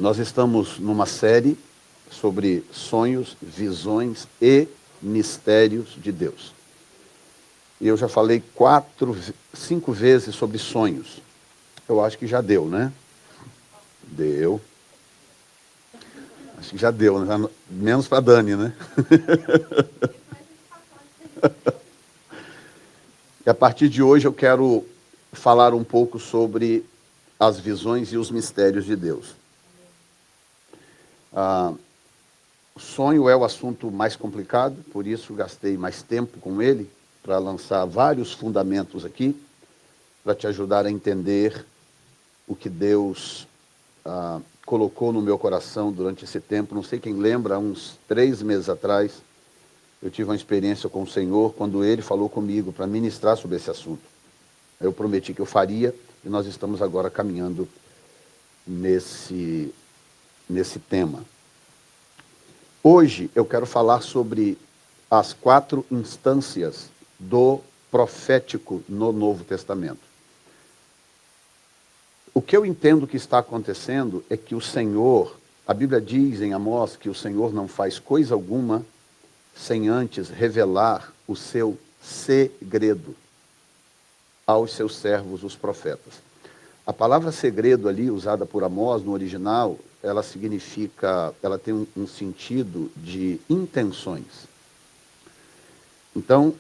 Nós estamos numa série sobre sonhos, visões e mistérios de Deus. E eu já falei 5 vezes sobre sonhos. Eu acho que já deu, né? Deu. Acho que já deu, né? Menos para Dani, né? E a partir de hoje eu quero falar um pouco sobre as visões e os mistérios de Deus. O sonho é o assunto mais complicado, por isso gastei mais tempo com ele, para lançar vários fundamentos aqui, para te ajudar a entender o que Deus colocou no meu coração durante esse tempo. Não sei quem lembra, há uns 3 meses atrás, eu tive uma experiência com o Senhor, quando Ele falou comigo para ministrar sobre esse assunto. Eu prometi que eu faria, e nós estamos agora caminhando nesse tema. Hoje eu quero falar sobre as 4 instâncias do profético no Novo Testamento. O que eu entendo que está acontecendo é que o Senhor, a Bíblia diz em Amós que o Senhor não faz coisa alguma sem antes revelar o seu segredo aos seus servos, os profetas. A palavra segredo ali, usada por Amós no original, ela tem um sentido de intenções. Então,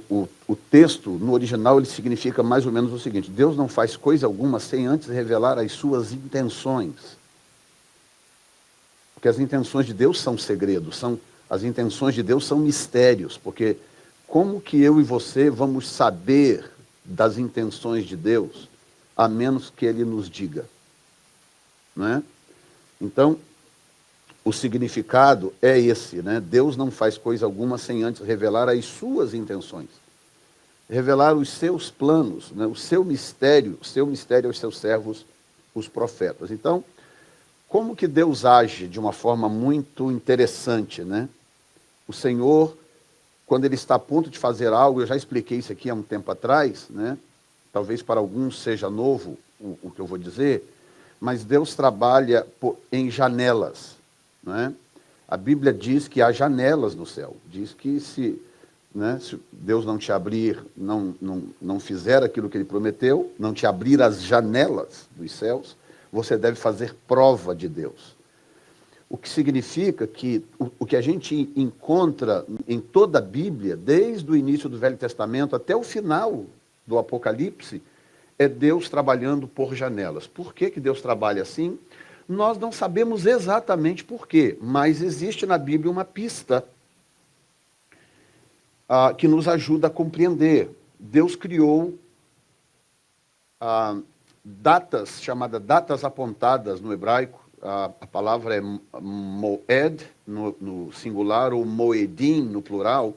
o texto, no original, ele significa mais ou menos o seguinte: Deus não faz coisa alguma sem antes revelar as suas intenções. Porque as intenções de Deus são segredos, as intenções de Deus são mistérios, porque como que eu e você vamos saber das intenções de Deus, a menos que Ele nos diga? Não é? Então, o significado é esse, né? Deus não faz coisa alguma sem antes revelar as suas intenções, revelar os seus planos, né? o seu mistério aos seus servos, os profetas. Então, como que Deus age de uma forma muito interessante, né? O Senhor, quando Ele está a ponto de fazer algo, eu já expliquei isso aqui há um tempo atrás, né? Talvez para alguns seja novo o que eu vou dizer, mas Deus trabalha em janelas, não é? A Bíblia diz que há janelas no céu. Diz que se Deus não te abrir, não fizer aquilo que Ele prometeu, não te abrir as janelas dos céus, você deve fazer prova de Deus. O que significa que o que a gente encontra em toda a Bíblia, desde o início do Velho Testamento até o final do Apocalipse, é Deus trabalhando por janelas. Por que Deus trabalha assim? Nós não sabemos exatamente por quê, mas existe na Bíblia uma pista que nos ajuda a compreender. Deus criou datas, chamadas datas apontadas no hebraico. A palavra é moed, no singular, ou moedim, no plural,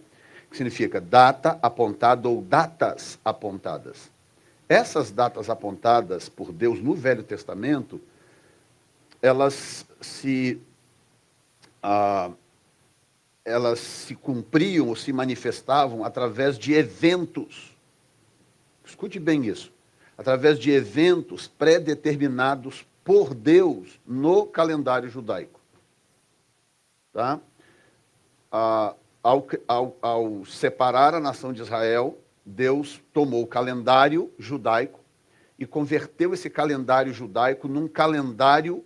que significa data apontada ou datas apontadas. Essas datas apontadas por Deus no Velho Testamento, elas se cumpriam ou se manifestavam através de eventos. Escute bem isso. Através de eventos pré-determinados por Deus no calendário judaico. Tá? Ao separar a nação de Israel, Deus tomou o calendário judaico e converteu esse calendário judaico num calendário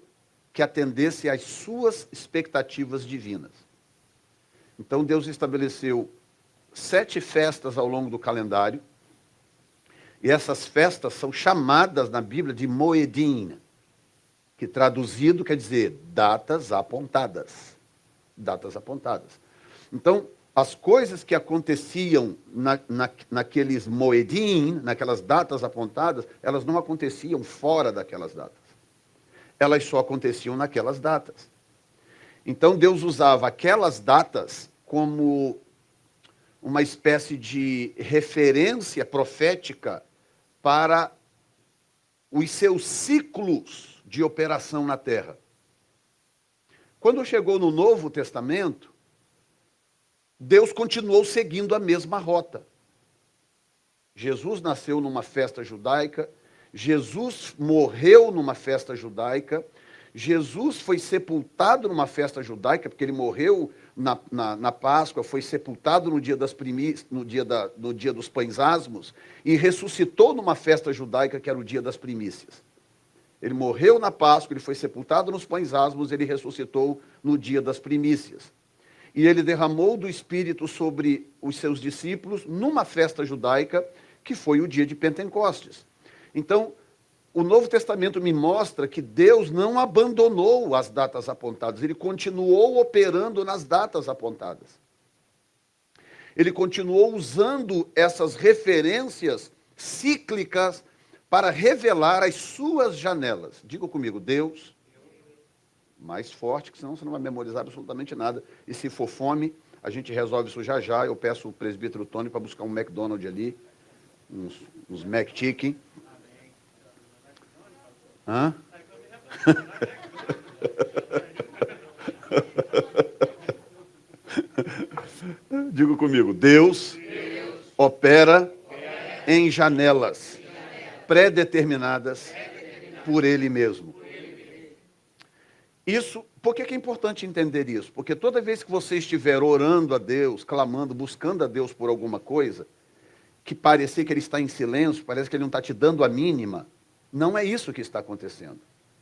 que atendesse às suas expectativas divinas. Então Deus estabeleceu 7 festas ao longo do calendário, e essas festas são chamadas na Bíblia de moedim, que traduzido quer dizer datas apontadas. Datas apontadas. Então, as coisas que aconteciam naqueles moedim, naquelas datas apontadas, elas não aconteciam fora daquelas datas. Elas só aconteciam naquelas datas. Então, Deus usava aquelas datas como uma espécie de referência profética para os seus ciclos de operação na Terra. Quando chegou no Novo Testamento, Deus continuou seguindo a mesma rota. Jesus nasceu numa festa judaica, Jesus morreu numa festa judaica, Jesus foi sepultado numa festa judaica, porque ele morreu na Páscoa, foi sepultado no dia das no dia dos pães asmos, e ressuscitou numa festa judaica, que era o dia das primícias. Ele morreu na Páscoa, ele foi sepultado nos pães asmos, ele ressuscitou no dia das primícias. E ele derramou do Espírito sobre os seus discípulos numa festa judaica, que foi o dia de Pentecostes. Então, o Novo Testamento me mostra que Deus não abandonou as datas apontadas, ele continuou operando nas datas apontadas. Ele continuou usando essas referências cíclicas para revelar as suas janelas. Diga comigo, Deus, mais forte, que senão você não vai memorizar absolutamente nada. E se for fome, a gente resolve isso já já. Eu peço o presbítero Tony para buscar um McDonald's ali, uns McChicken. Hã? Diga comigo, Deus opera em janelas pré-determinadas por Ele mesmo. Isso, por que é importante entender isso? Porque toda vez que você estiver orando a Deus, clamando, buscando a Deus por alguma coisa, que parecer que Ele está em silêncio, parece que Ele não está te dando a mínima, não é isso que está acontecendo.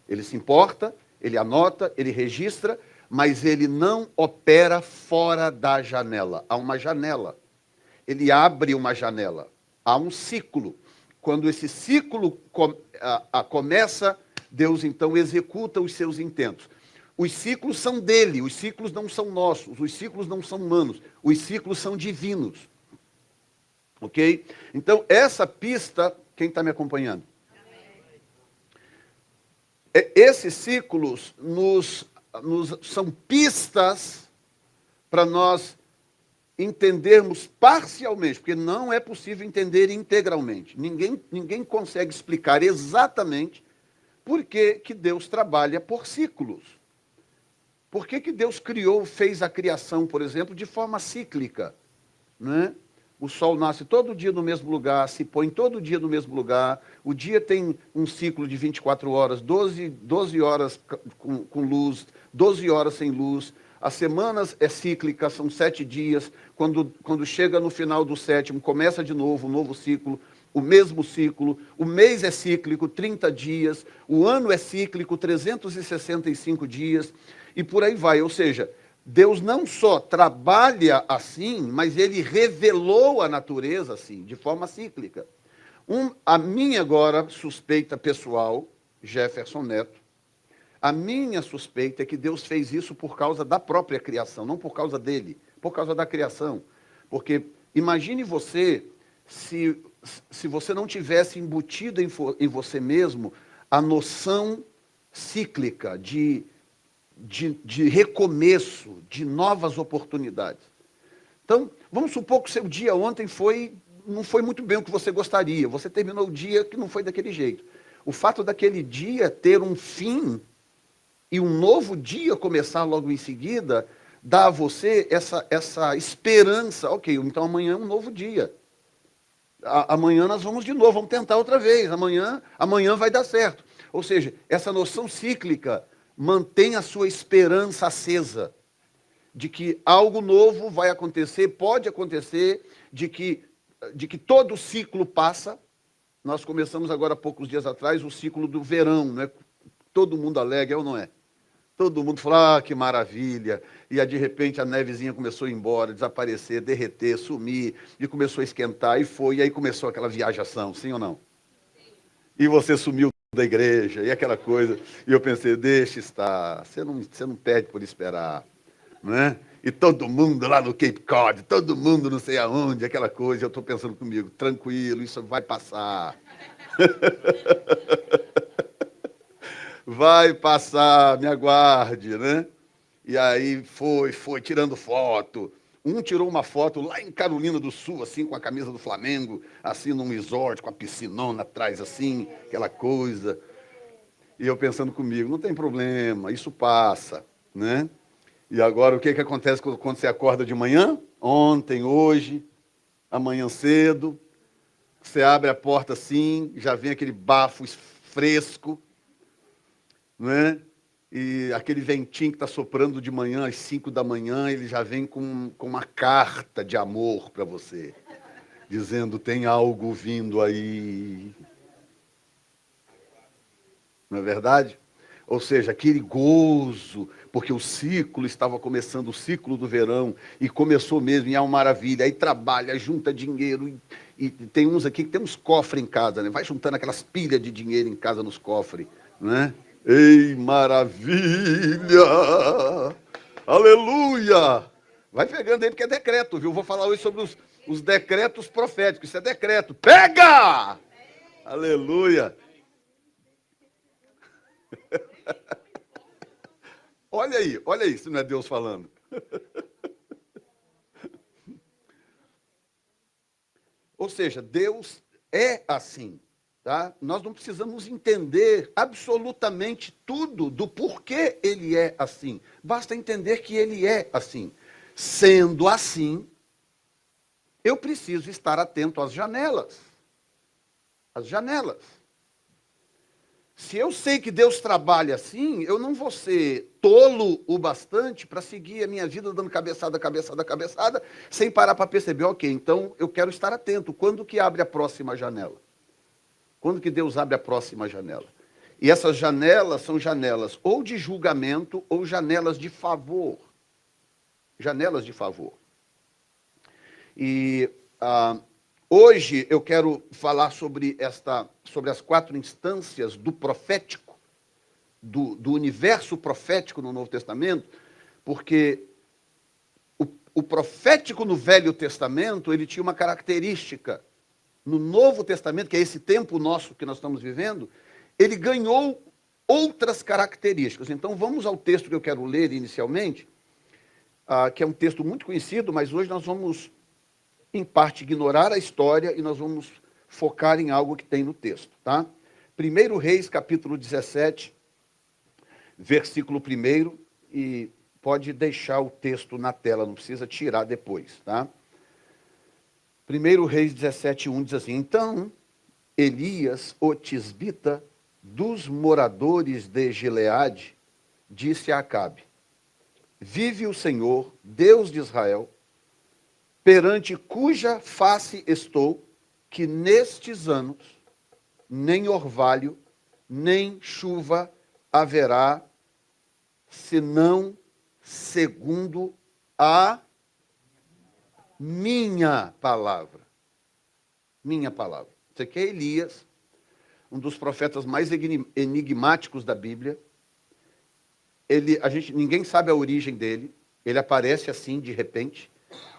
Ele se importa, Ele anota, Ele registra, mas Ele não opera fora da janela. Há uma janela. Ele abre uma janela. Há um ciclo. Quando esse ciclo começa, Deus então executa os seus intentos. Os ciclos são dele, os ciclos não são nossos, os ciclos não são humanos, os ciclos são divinos. Ok? Então, essa pista, quem está me acompanhando? Esses ciclos são pistas para nós entendermos parcialmente, porque não é possível entender integralmente. Ninguém consegue explicar exatamente por que Deus trabalha por ciclos. Por que Deus fez a criação, por exemplo, de forma cíclica? Né? O sol nasce todo dia no mesmo lugar, se põe todo dia no mesmo lugar, o dia tem um ciclo de 24 horas, 12 horas com luz, 12 horas sem luz, as semanas é cíclica, são 7 dias, quando chega no final do 7º, começa de novo um novo ciclo, o mesmo ciclo, o mês é cíclico, 30 dias, o ano é cíclico, 365 dias, e por aí vai. Ou seja, Deus não só trabalha assim, mas Ele revelou a natureza assim, de forma cíclica. A minha agora suspeita pessoal, Jefferson Neto, a minha suspeita é que Deus fez isso por causa da própria criação, não por causa dele, por causa da criação. Porque imagine você, se você não tivesse embutido em você mesmo a noção cíclica de recomeço, de novas oportunidades. Então, vamos supor que o seu dia ontem não foi muito bem o que você gostaria, você terminou o dia que não foi daquele jeito. O fato daquele dia ter um fim e um novo dia começar logo em seguida, dá a você essa esperança. Ok, então amanhã é um novo dia. Amanhã nós vamos de novo, vamos tentar outra vez. Amanhã vai dar certo. Ou seja, essa noção cíclica mantém a sua esperança acesa de que algo novo vai acontecer, pode acontecer, de que todo ciclo passa. Nós começamos agora, há poucos dias atrás, o ciclo do verão, não é? Todo mundo alegre, é ou não é? Todo mundo falou, que maravilha. E aí, de repente, a nevezinha começou a ir embora, desaparecer, derreter, sumir, e começou a esquentar, e aí começou aquela viajação, sim ou não? Sim. E você sumiu da igreja, e aquela coisa. E eu pensei, deixa estar, você não pede por esperar, não é? E todo mundo lá no Cape Cod, todo mundo não sei aonde, aquela coisa, eu estou pensando comigo, tranquilo, isso vai passar. Vai passar, me aguarde, né? E aí foi tirando foto. Um tirou uma foto lá em Carolina do Sul, assim, com a camisa do Flamengo, assim, num resort, com a piscinona atrás, assim, aquela coisa. E eu pensando comigo, não tem problema, isso passa, né? E agora, o que acontece quando você acorda de manhã? Ontem, hoje, amanhã cedo, você abre a porta assim, já vem aquele bafo fresco, não é? e aquele ventinho que está soprando de manhã, às 5 da manhã, ele já vem com uma carta de amor para você, dizendo, tem algo vindo aí. Não é verdade? Ou seja, aquele gozo, porque o ciclo estava começando, o ciclo do verão, e começou mesmo, e é uma maravilha. Aí trabalha, junta dinheiro, e tem uns aqui que tem uns cofres em casa, né? Vai juntando aquelas pilhas de dinheiro em casa nos cofres, né? Ei, maravilha! Aleluia! Vai pegando aí, porque é decreto, viu? Vou falar hoje sobre os decretos proféticos. Isso é decreto. Pega! Aleluia! Olha aí, se não é Deus falando. Ou seja, Deus é assim, tá? Nós não precisamos entender absolutamente tudo do porquê ele é assim. Basta entender que ele é assim. Sendo assim, eu preciso estar atento às janelas. Às janelas. Se eu sei que Deus trabalha assim, eu não vou ser tolo o bastante para seguir a minha vida dando cabeçada, cabeçada, cabeçada, sem parar para perceber, ok, então eu quero estar atento. Quando que abre a próxima janela? Quando que Deus abre a próxima janela? E essas janelas são janelas ou de julgamento ou janelas de favor. Janelas de favor. E hoje eu quero falar sobre as 4 instâncias do profético, do universo profético no Novo Testamento, porque o profético no Velho Testamento, ele tinha uma característica. No Novo Testamento, que é esse tempo nosso que nós estamos vivendo, ele ganhou outras características. Então vamos ao texto que eu quero ler inicialmente, que é um texto muito conhecido, mas hoje nós vamos, em parte, ignorar a história e nós vamos focar em algo que tem no texto, tá? 1 Reis, capítulo 17, versículo 1, e pode deixar o texto na tela, não precisa tirar depois, tá? 1 Reis 17, 1 diz assim, então Elias, o tisbita, dos moradores de Gileade, disse a Acabe, vive o Senhor, Deus de Israel, perante cuja face estou, que nestes anos nem orvalho, nem chuva haverá, senão segundo a minha palavra. Minha palavra. Isso aqui é Elias, um dos profetas mais enigmáticos da Bíblia. Ninguém sabe a origem dele, ele aparece assim de repente.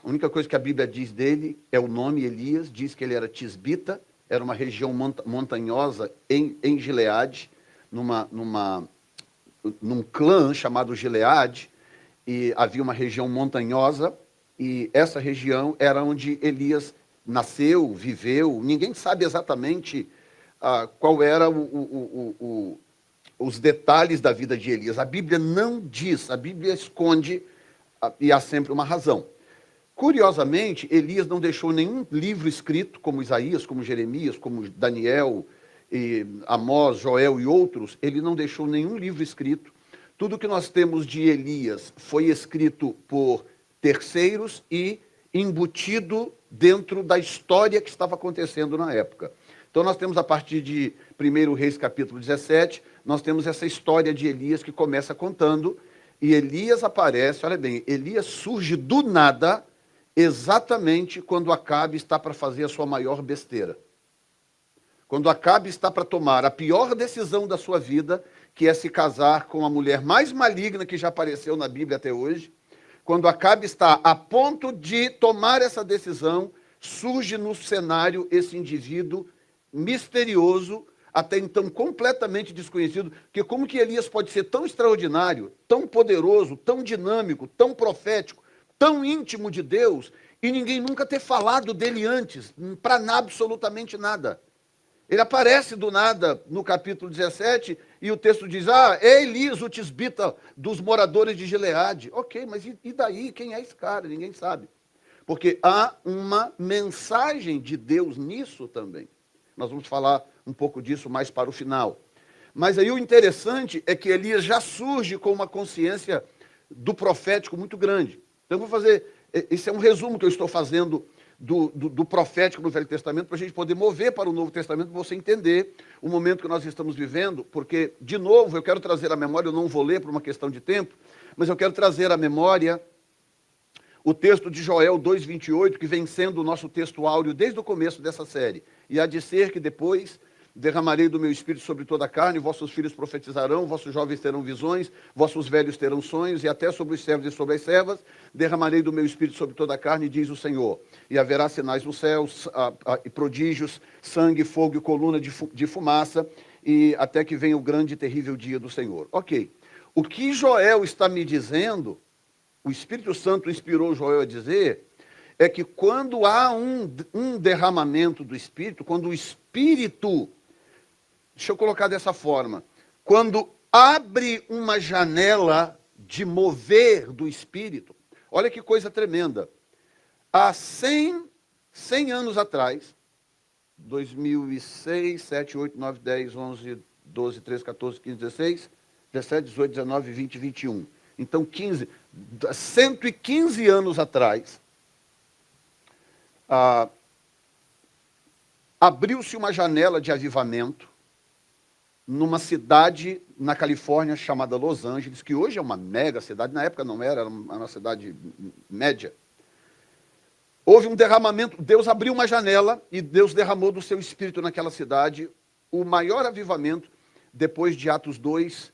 A única coisa que a Bíblia diz dele é o nome Elias, diz que ele era tisbita, era uma região montanhosa em Gileade, num clã chamado Gileade, e havia uma região montanhosa, e essa região era onde Elias nasceu, viveu. Ninguém sabe exatamente qual era os detalhes da vida de Elias. A Bíblia não diz, a Bíblia esconde, e há sempre uma razão. Curiosamente, Elias não deixou nenhum livro escrito, como Isaías, como Jeremias, como Daniel, Amós, Joel e outros. Ele não deixou nenhum livro escrito. Tudo que nós temos de Elias foi escrito por terceiros e embutido dentro da história que estava acontecendo na época. Então nós temos a partir de 1 Reis capítulo 17, nós temos essa história de Elias que começa contando, e Elias aparece, olha bem, Elias surge do nada, exatamente quando Acabe está para fazer a sua maior besteira. Quando Acabe está para tomar a pior decisão da sua vida, que é se casar com a mulher mais maligna que já apareceu na Bíblia até hoje, quando Acabe está a ponto de tomar essa decisão, surge no cenário esse indivíduo misterioso, até então completamente desconhecido, que como que Elias pode ser tão extraordinário, tão poderoso, tão dinâmico, tão profético, tão íntimo de Deus, e ninguém nunca ter falado dele antes, para absolutamente nada. Ele aparece do nada no capítulo 17, e o texto diz, é Elias, o tisbita dos moradores de Gileade. Ok, mas e daí? Quem é esse cara? Ninguém sabe. Porque há uma mensagem de Deus nisso também. Nós vamos falar um pouco disso mais para o final. Mas aí o interessante é que Elias já surge com uma consciência do profético muito grande. Então eu vou fazer, esse é um resumo que eu estou fazendo do profético no Velho Testamento, para a gente poder mover para o Novo Testamento, para você entender o momento que nós estamos vivendo, porque, de novo, eu quero trazer à memória, eu não vou ler por uma questão de tempo, mas eu quero trazer à memória o texto de Joel 2,28, que vem sendo o nosso texto áureo desde o começo dessa série. E há de ser que depois derramarei do meu espírito sobre toda a carne, vossos filhos profetizarão, vossos jovens terão visões, vossos velhos terão sonhos, e até sobre os servos e sobre as servas derramarei do meu espírito sobre toda a carne, diz o Senhor. E haverá sinais nos céus, e prodígios, sangue, fogo e coluna de fumaça, e até que venha o grande e terrível dia do Senhor. Ok. O que Joel está me dizendo, o Espírito Santo inspirou Joel a dizer, é que quando há um derramamento do Espírito, quando o Espírito, deixa eu colocar dessa forma, quando abre uma janela de mover do Espírito, olha que coisa tremenda. Há 100 anos atrás, 2006, 7, 8, 9, 10, 11, 12, 13, 14, 15, 16, 17, 18, 19, 20, 21. Então, 115 anos atrás, abriu-se uma janela de avivamento numa cidade na Califórnia chamada Los Angeles, que hoje é uma mega cidade, na época não era uma cidade média. Houve um derramamento, Deus abriu uma janela e Deus derramou do seu espírito naquela cidade o maior avivamento depois de Atos 2,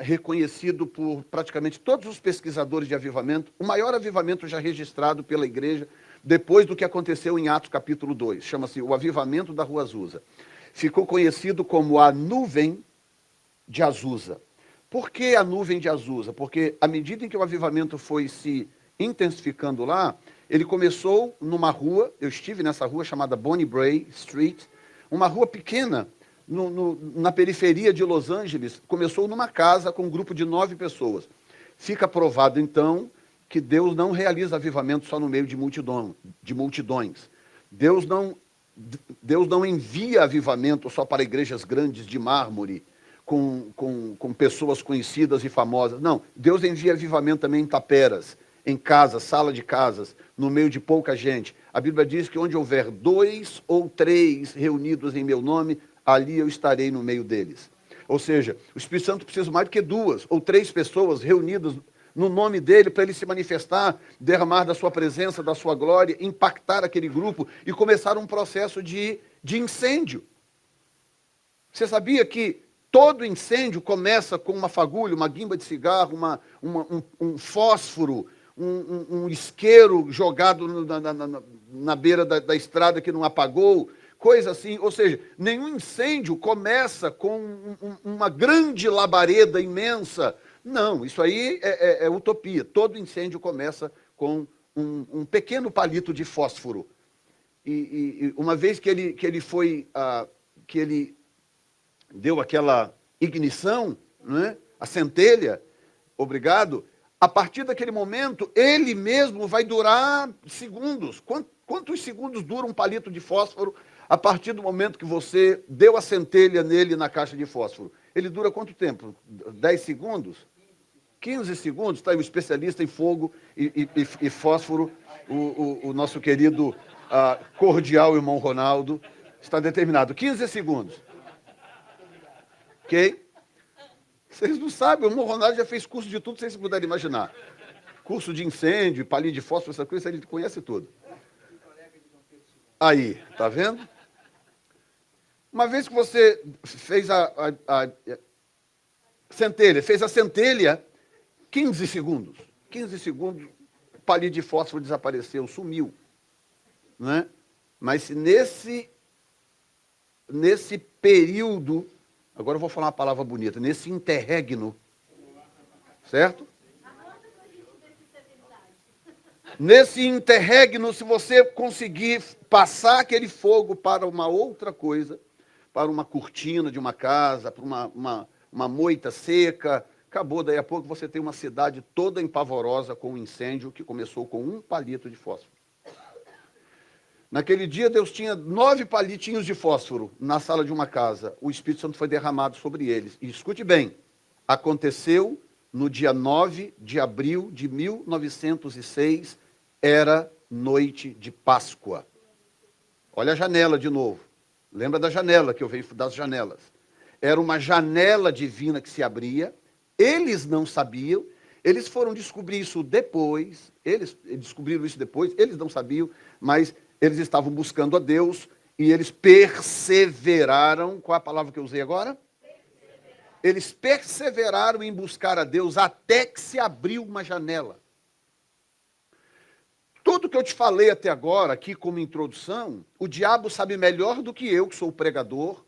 reconhecido por praticamente todos os pesquisadores de avivamento, o maior avivamento já registrado pela igreja depois do que aconteceu em Atos capítulo 2, chama-se o avivamento da Rua Azusa. Ficou conhecido como a nuvem de Azusa. Por que a nuvem de Azusa? Porque à medida em que o avivamento foi se intensificando lá, ele começou numa rua, eu estive nessa rua chamada Bonnie Bray Street, uma rua pequena, na periferia de Los Angeles, começou numa casa com um grupo de 9 pessoas. Fica provado, então, que Deus não realiza avivamento só no meio de multidões. Deus não envia avivamento só para igrejas grandes de mármore, com pessoas conhecidas e famosas. Não, Deus envia avivamento também em taperas, em casas, sala de casas, no meio de pouca gente. A Bíblia diz que onde houver 2 ou 3 reunidos em meu nome, ali eu estarei no meio deles. Ou seja, o Espírito Santo precisa mais do que 2 ou 3 pessoas reunidas no nome dele para ele se manifestar, derramar da sua presença, da sua glória, impactar aquele grupo e começar um processo de incêndio. Você sabia que todo incêndio começa com uma fagulha, uma guimba de cigarro, um fósforo, um isqueiro jogado na beira da estrada que não apagou, coisa assim. Ou seja, nenhum incêndio começa com uma grande labareda imensa. Não, isso aí é utopia. Todo incêndio começa com um pequeno palito de fósforo. E uma vez que ele deu aquela ignição, né, a centelha, obrigado, a partir daquele momento, ele mesmo vai durar segundos. Quantos segundos dura um palito de fósforo a partir do momento que você deu a centelha nele na caixa de fósforo? Ele dura quanto tempo? 10 segundos? 15 segundos? Está aí o especialista em fogo e fósforo, o nosso querido cordial irmão Ronaldo, está determinado. 15 segundos. Ok? Vocês não sabem, o irmão Ronaldo já fez curso de tudo, vocês puderem imaginar. Curso de incêndio, palito de fósforo, essa coisa, ele conhece tudo. Aí, tá vendo? Uma vez que você fez a centelha, 15 segundos. 15 segundos, o palito de fósforo desapareceu, sumiu. Né? Mas se nesse período, agora eu vou falar uma palavra bonita, nesse interregno, certo? Nesse interregno, se você conseguir passar aquele fogo para uma outra coisa, para uma cortina de uma casa, para uma moita seca, acabou, daí a pouco você tem uma cidade toda empavorosa com um incêndio que começou com um palito de fósforo. Naquele dia, Deus tinha 9 palitinhos de fósforo na sala de uma casa. O Espírito Santo foi derramado sobre eles. E escute bem, aconteceu no dia 9 de abril de 1906, era noite de Páscoa. Olha a janela de novo. Lembra da janela que eu venho das janelas? Era uma janela divina que se abria. Eles não sabiam. Eles foram descobrir isso depois. Eles descobriram isso depois. Eles não sabiam, mas eles estavam buscando a Deus e eles perseveraram. Qual é a palavra que eu usei agora? Eles perseveraram em buscar a Deus até que se abriu uma janela. Tudo que eu te falei até agora, aqui como introdução, o diabo sabe melhor do que eu, que sou o pregador.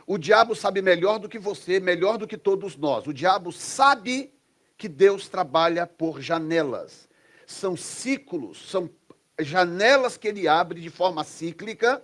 O diabo sabe melhor do que você, melhor do que todos nós. O diabo sabe que Deus trabalha por janelas. São ciclos, são janelas que ele abre de forma cíclica,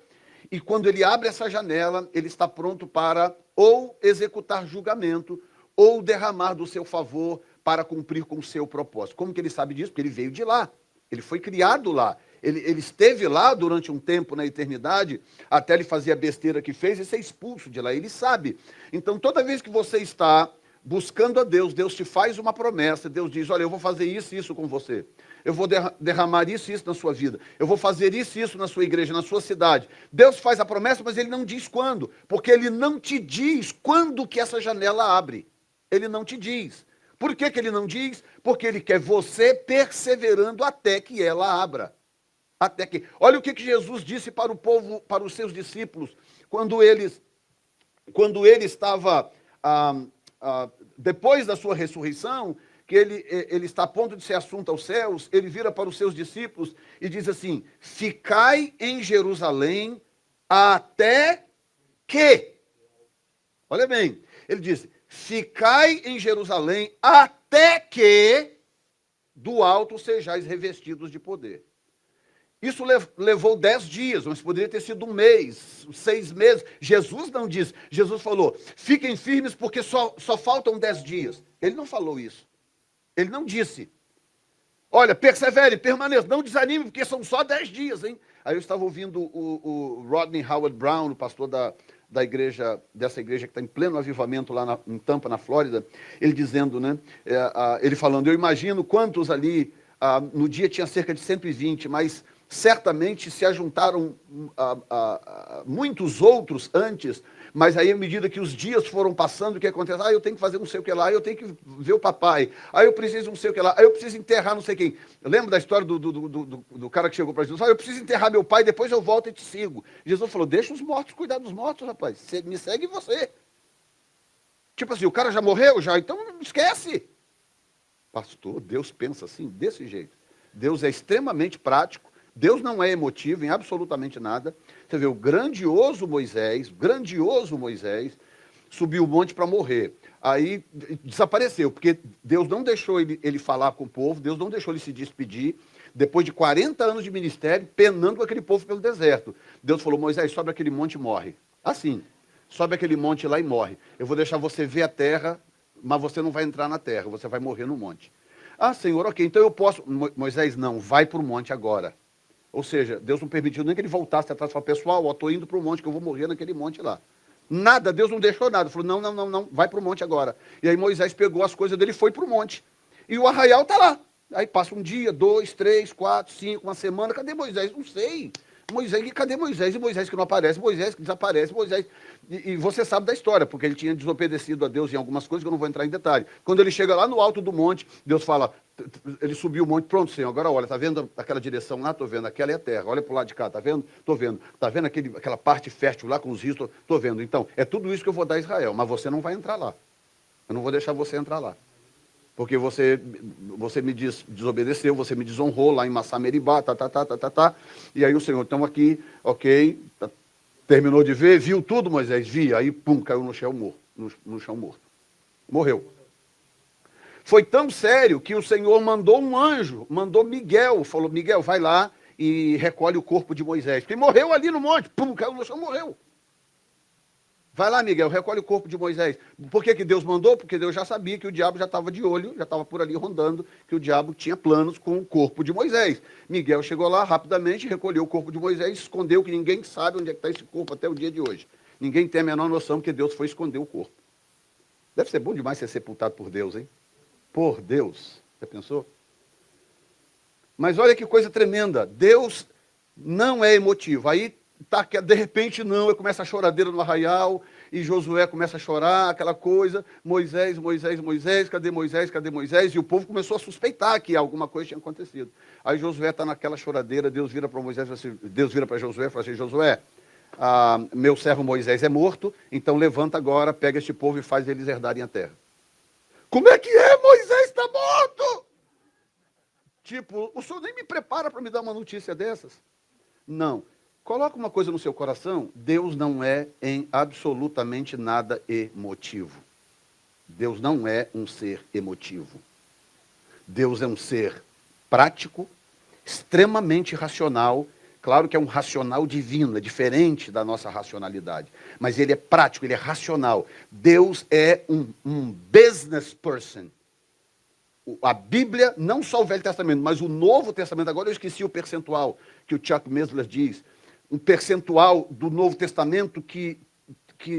e quando ele abre essa janela, ele está pronto para ou executar julgamento, ou derramar do seu favor para cumprir com o seu propósito. Como que ele sabe disso? Porque ele veio de lá, ele foi criado lá, ele esteve lá durante um tempo na eternidade, até ele fazer a besteira que fez e ser expulso de lá, ele sabe. Então, toda vez que você está buscando a Deus, Deus te faz uma promessa, Deus diz, olha, eu vou fazer isso e isso com você. Eu vou derramar isso e isso na sua vida. Eu vou fazer isso e isso na sua igreja, na sua cidade. Deus faz a promessa, mas ele não diz quando. Porque ele não te diz quando que essa janela abre. Ele não te diz. Por que ele não diz? Porque ele quer você perseverando até que ela abra. Até que... Olha o que Jesus disse para o povo, para os seus discípulos, quando ele estava, depois da sua ressurreição, que ele está a ponto de ser assunto aos céus, ele vira para os seus discípulos e diz assim, ficai em Jerusalém até que, olha bem, ele diz, ficai em Jerusalém até que do alto sejais revestidos de poder. Isso levou 10 dias, mas poderia ter sido um mês, 6 meses. Jesus não disse, Jesus falou, fiquem firmes porque só faltam 10 dias. Ele não falou isso. Ele não disse, olha, persevere, permaneça, não desanime, porque são só 10 dias, hein? Aí eu estava ouvindo o Rodney Howard Brown, o pastor dessa igreja que está em pleno avivamento lá em Tampa, na Flórida, ele dizendo, né, ele falando, eu imagino quantos ali, no dia tinha cerca de 120, mas certamente se ajuntaram muitos outros antes, mas aí à medida que os dias foram passando, o que acontece? Eu tenho que fazer não sei o que lá, eu tenho que ver o papai, eu preciso não sei o que lá, eu preciso enterrar não sei quem. Eu lembro da história do cara que chegou para Jesus, eu preciso enterrar meu pai, depois eu volto e te sigo. Jesus falou, deixa os mortos cuidar dos mortos, rapaz, me segue você. Tipo assim, o cara já morreu? Já, então não esquece. Pastor, Deus pensa assim, desse jeito. Deus é extremamente prático, Deus não é emotivo em absolutamente nada. Você vê, o grandioso Moisés, subiu o monte para morrer. Aí desapareceu, porque Deus não deixou ele falar com o povo, Deus não deixou ele se despedir. Depois de 40 anos de ministério, penando com aquele povo pelo deserto. Deus falou, Moisés, sobe aquele monte e morre. Assim, sobe aquele monte lá e morre. Eu vou deixar você ver a terra, mas você não vai entrar na terra, você vai morrer no monte. Senhor, ok, então eu posso... Moisés, não, vai para o monte agora. Ou seja, Deus não permitiu nem que ele voltasse atrás e falasse, pessoal, estou indo para o monte, que eu vou morrer naquele monte lá. Nada, Deus não deixou nada. Falou, não, vai para o monte agora. E aí Moisés pegou as coisas dele e foi para o monte. E o arraial está lá. Aí passa um dia, 2, 3, 4, 5, uma semana. Cadê Moisés? Não sei. Cadê Moisés? E Moisés que não aparece, Moisés que desaparece, Moisés... E você sabe da história, porque ele tinha desobedecido a Deus em algumas coisas que eu não vou entrar em detalhe. Quando ele chega lá no alto do monte, Deus fala, ele subiu o monte, pronto, Senhor, agora olha, tá vendo aquela direção lá? Tô vendo, aquela é a terra, olha pro lado de cá, tá vendo? Tô vendo. Tá vendo aquela parte fértil lá com os rios? Tô vendo. Então, é tudo isso que eu vou dar a Israel, mas você não vai entrar lá. Eu não vou deixar você entrar lá. Porque você me desobedeceu, você me desonrou lá em Massameribá, e aí o Senhor, então aqui, ok, terminou de ver, viu tudo, Moisés? Vi, aí pum, caiu no chão morto. Morreu. Foi tão sério que o Senhor mandou um anjo, mandou Miguel, falou, Miguel, vai lá e recolhe o corpo de Moisés. Porque morreu ali no monte, pum, caiu no chão, morreu. Vai lá, Miguel, recolhe o corpo de Moisés. Por que Deus mandou? Porque Deus já sabia que o diabo já estava de olho, já estava por ali rondando, que o diabo tinha planos com o corpo de Moisés. Miguel chegou lá rapidamente, recolheu o corpo de Moisés, escondeu, que ninguém sabe onde é que está esse corpo até o dia de hoje. Ninguém tem a menor noção que Deus foi esconder o corpo. Deve ser bom demais ser sepultado por Deus, hein? Por Deus. Já pensou? Mas olha que coisa tremenda. Deus não é emotivo. Aí, tá, de repente, não. Começa a choradeira no arraial, e Josué começa a chorar, aquela coisa. Moisés, Moisés, Moisés, cadê Moisés, cadê Moisés? E o povo começou a suspeitar que alguma coisa tinha acontecido. Aí Josué está naquela choradeira, Deus vira para Moisés, Deus vira para Josué e fala assim, Josué, meu servo Moisés é morto, então levanta agora, pega este povo e faz eles herdarem a terra. Como é que é? Moisés está morto! Tipo, o senhor nem me prepara para me dar uma notícia dessas? Não. Coloca uma coisa no seu coração, Deus não é em absolutamente nada emotivo. Deus não é um ser emotivo. Deus é um ser prático, extremamente racional. Claro que é um racional divino, é diferente da nossa racionalidade. Mas ele é prático, ele é racional. Deus é um business person. A Bíblia, não só o Velho Testamento, mas o Novo Testamento, agora eu esqueci o percentual que o Chuck Missler diz, um percentual do Novo Testamento que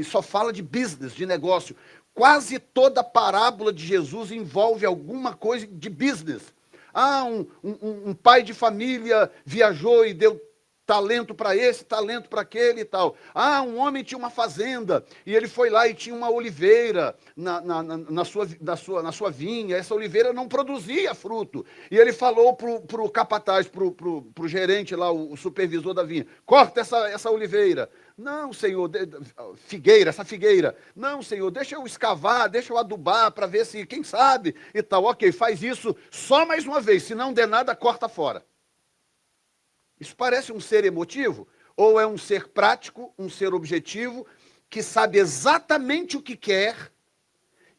só fala de business, de negócio. Quase toda a parábola de Jesus envolve alguma coisa de business. Um pai de família viajou e deu talento para esse, talento para aquele e tal. Um homem tinha uma fazenda e ele foi lá e tinha uma oliveira na sua vinha. Essa oliveira não produzia fruto. E ele falou para o capataz, para o gerente lá, o supervisor da vinha, corta essa oliveira. Não, senhor, essa figueira. Não, senhor, deixa eu escavar, deixa eu adubar para ver se, quem sabe e tal. Ok, faz isso só mais uma vez, se não der nada, corta fora. Isso parece um ser emotivo? Ou é um ser prático, um ser objetivo, que sabe exatamente o que quer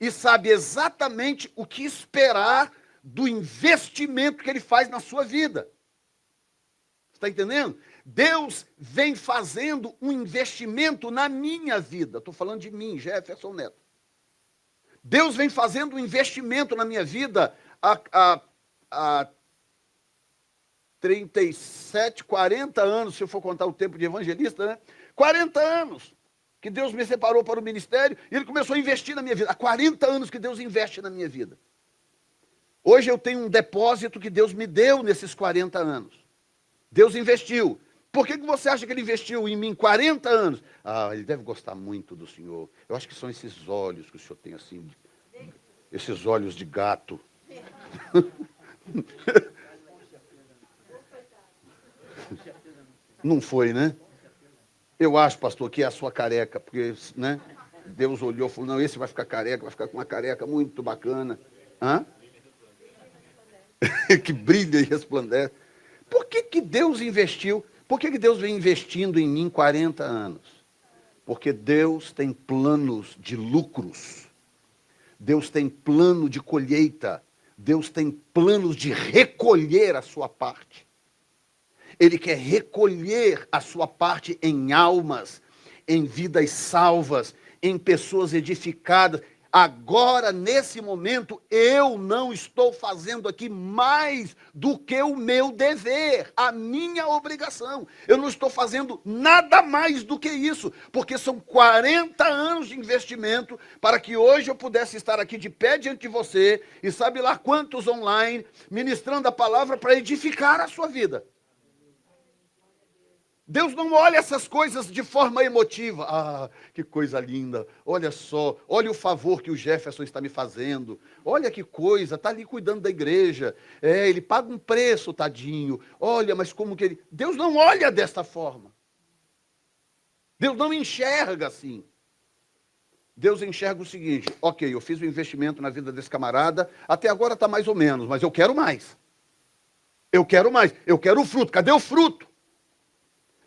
e sabe exatamente o que esperar do investimento que ele faz na sua vida? Está entendendo? Deus vem fazendo um investimento na minha vida. Estou falando de mim, Jefferson Neto. Deus vem fazendo um investimento na minha vida há 37, 40 anos, se eu for contar o tempo de evangelista, né? 40 anos que Deus me separou para o ministério e Ele começou a investir na minha vida. Há 40 anos que Deus investe na minha vida. Hoje eu tenho um depósito que Deus me deu nesses 40 anos. Deus investiu. Por que você acha que Ele investiu em mim 40 anos? Ele deve gostar muito do Senhor. Eu acho que são esses olhos que o Senhor tem assim, esses olhos de gato. Não foi, né? Eu acho, pastor, que é a sua careca, porque, né? Deus olhou e falou, não, esse vai ficar careca, vai ficar com uma careca muito bacana. Que brilha e resplandece. Por que Deus investiu? Por que Deus vem investindo em mim 40 anos? Porque Deus tem planos de lucros. Deus tem plano de colheita. Deus tem planos de recolher a sua parte. Ele quer recolher a sua parte em almas, em vidas salvas, em pessoas edificadas. Agora, nesse momento, eu não estou fazendo aqui mais do que o meu dever, a minha obrigação. Eu não estou fazendo nada mais do que isso, porque são 40 anos de investimento para que hoje eu pudesse estar aqui de pé diante de você, e sabe lá quantos online, ministrando a palavra para edificar a sua vida. Deus não olha essas coisas de forma emotiva. Que coisa linda. Olha só, olha o favor que o Jefferson está me fazendo. Olha que coisa, está ali cuidando da igreja. Ele paga um preço, tadinho. Olha, mas como que ele... Deus não olha desta forma. Deus não enxerga assim. Deus enxerga o seguinte, ok, eu fiz um investimento na vida desse camarada, até agora está mais ou menos, mas eu quero mais. Eu quero mais, eu quero o fruto. Cadê o fruto?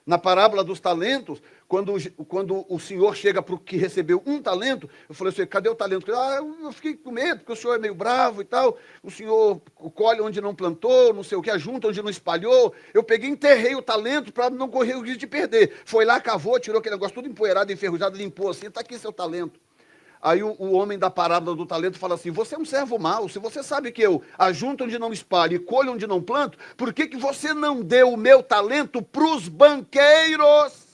Na parábola dos talentos, Quando o senhor chega para o que recebeu um talento, eu falei assim, cadê o talento? Eu fiquei com medo, porque o senhor é meio bravo e tal, o senhor colhe onde não plantou, não sei o que, ajunta onde não espalhou. Eu peguei e enterrei o talento para não correr o risco de perder. Foi lá, cavou, tirou aquele negócio tudo empoeirado, enferrujado, limpou assim, está aqui seu talento. Aí o homem da parábola do talento fala assim, você é um servo mau, se você sabe que eu ajunto onde não espalho e colho onde não planto, por que você não deu o meu talento para os banqueiros?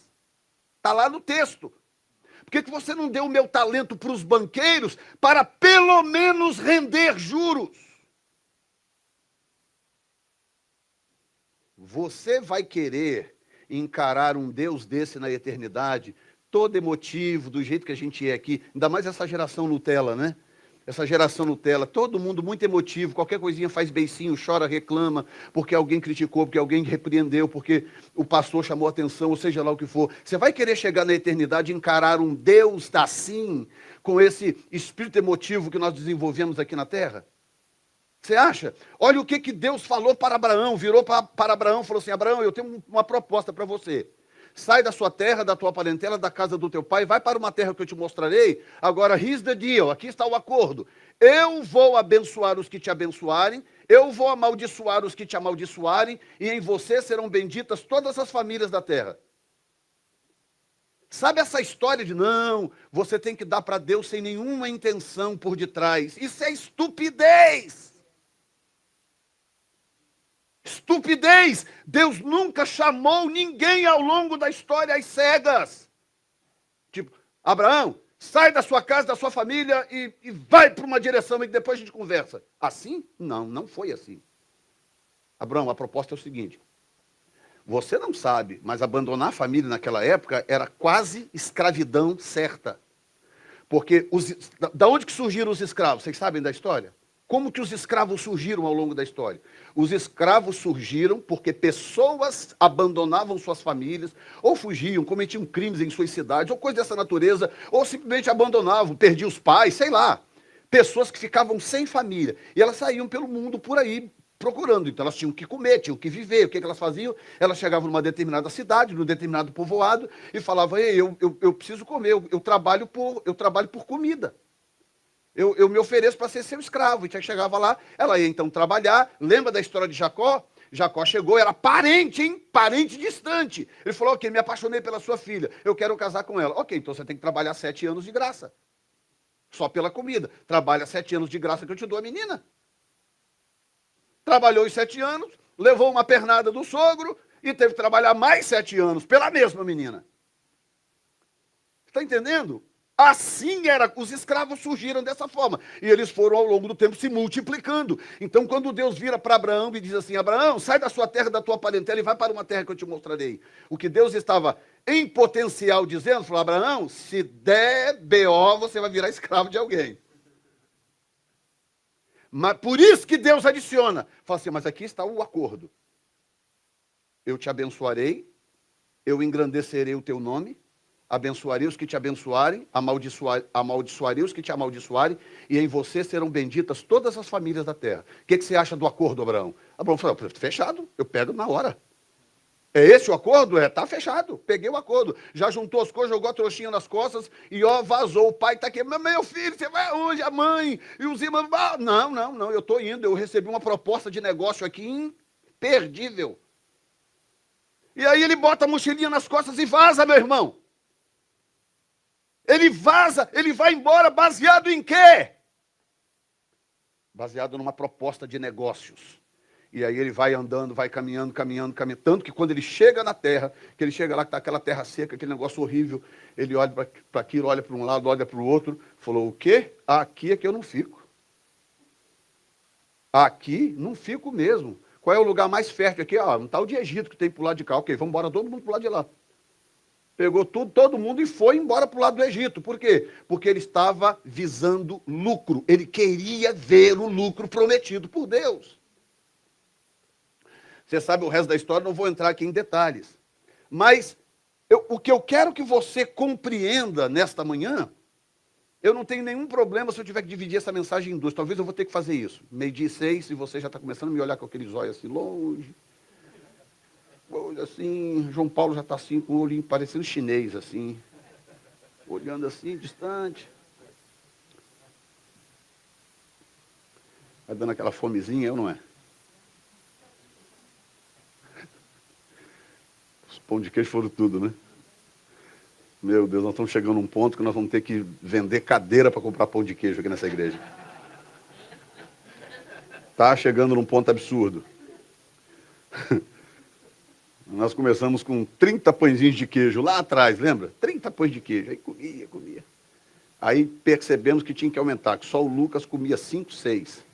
Está lá no texto. Por que você não deu o meu talento para os banqueiros para pelo menos render juros? Você vai querer encarar um Deus desse na eternidade, todo emotivo, do jeito que a gente é aqui, ainda mais essa geração Nutella, né? Essa geração Nutella, todo mundo muito emotivo, qualquer coisinha faz beicinho, chora, reclama, porque alguém criticou, porque alguém repreendeu, porque o pastor chamou atenção, ou seja lá o que for. Você vai querer chegar na eternidade e encarar um Deus assim, com esse espírito emotivo que nós desenvolvemos aqui na Terra? Você acha? Olha o que Deus falou para Abraão, virou para Abraão e falou assim, Abraão, eu tenho uma proposta para você. Sai da sua terra, da tua parentela, da casa do teu pai, vai para uma terra que eu te mostrarei. Agora, here's the deal, aqui está o acordo. Eu vou abençoar os que te abençoarem, eu vou amaldiçoar os que te amaldiçoarem, e em você serão benditas todas as famílias da terra. Sabe essa história de não, você tem que dar para Deus sem nenhuma intenção por detrás? Isso é estupidez! Estupidez! Deus nunca chamou ninguém ao longo da história às cegas. Tipo, Abraão, sai da sua casa, da sua família e vai para uma direção e depois a gente conversa. Assim? Não, não foi assim. Abraão, a proposta é o seguinte. Você não sabe, mas abandonar a família naquela época era quase escravidão certa. Porque, da onde que surgiram os escravos? Vocês sabem da história? Como que os escravos surgiram ao longo da história? Os escravos surgiram porque pessoas abandonavam suas famílias, ou fugiam, cometiam crimes em suas cidades, ou coisa dessa natureza, ou simplesmente abandonavam, perdiam os pais, sei lá. Pessoas que ficavam sem família. E elas saíam pelo mundo por aí procurando. Então elas tinham que comer, tinham que viver. O que elas faziam? Elas chegavam numa determinada cidade, num determinado povoado, e falavam, ei, eu preciso comer, eu trabalho por comida. Eu me ofereço para ser seu escravo. E chegava lá, ela ia então trabalhar. Lembra da história de Jacó? Jacó chegou, era parente, hein? Parente distante. Ele falou, ok, me apaixonei pela sua filha, eu quero casar com ela. Ok, então você tem que trabalhar 7 anos de graça. Só pela comida. Trabalha 7 anos de graça que eu te dou a menina. Trabalhou os 7 anos, levou uma pernada do sogro e teve que trabalhar mais 7 anos pela mesma menina. Está entendendo? Assim era, os escravos surgiram dessa forma, e eles foram ao longo do tempo se multiplicando. Então quando Deus vira para Abraão e diz assim, Abraão, sai da sua terra, da tua parentela e vai para uma terra que eu te mostrarei. O que Deus estava em potencial dizendo, falou, Abraão, se der B.O., você vai virar escravo de alguém. Mas por isso que Deus adiciona, fala assim, mas aqui está o acordo. Eu te abençoarei, eu engrandecerei o teu nome, abençoarei os que te abençoarem, amaldiçoarei os que te amaldiçoarem, e em você serão benditas todas as famílias da terra. O que você acha do acordo, Abraão? Abraão falou, fechado, eu pego na hora. É esse o acordo? Tá fechado, peguei o acordo. Já juntou as coisas, jogou a trouxinha nas costas, e vazou, o pai está aqui, meu filho, você vai aonde? A mãe, e os irmãos, não, eu estou indo, eu recebi uma proposta de negócio aqui imperdível. E aí ele bota a mochilinha nas costas e vaza, meu irmão. Ele vaza, ele vai embora baseado em quê? Baseado numa proposta de negócios. E aí ele vai andando, vai caminhando. Tanto que quando ele chega na terra, que ele chega lá, que está aquela terra seca, aquele negócio horrível, ele olha para aquilo, olha para um lado, olha para o outro, falou, o quê? Aqui é que eu não fico. Aqui não fico mesmo. Qual é o lugar mais fértil aqui? Um tal de Egito que tem para o lado de cá. Ok, vamos embora todo mundo para o lado de lá. Pegou todo mundo e foi embora para o lado do Egito. Por quê? Porque ele estava visando lucro. Ele queria ver o lucro prometido por Deus. Você sabe o resto da história, não vou entrar aqui em detalhes. Mas o que eu quero que você compreenda nesta manhã, eu não tenho nenhum problema se eu tiver que dividir essa mensagem em 2. Talvez eu vou ter que fazer isso. 12:06, e você já está começando a me olhar com aqueles olhos assim longe. coisa assim, João Paulo já está assim, com o olhinho parecendo chinês, assim, olhando assim, distante. Vai dando aquela fomezinha, eu não é? Os pão de queijo foram tudo, né? Meu Deus, nós estamos chegando a um ponto que nós vamos ter que vender cadeira para comprar pão de queijo aqui nessa igreja. Tá chegando num ponto absurdo. Nós começamos com 30 pãezinhos de queijo lá atrás, lembra? 30 pães de queijo. Aí comia. Aí percebemos que tinha que aumentar, que só o Lucas comia 5, 6.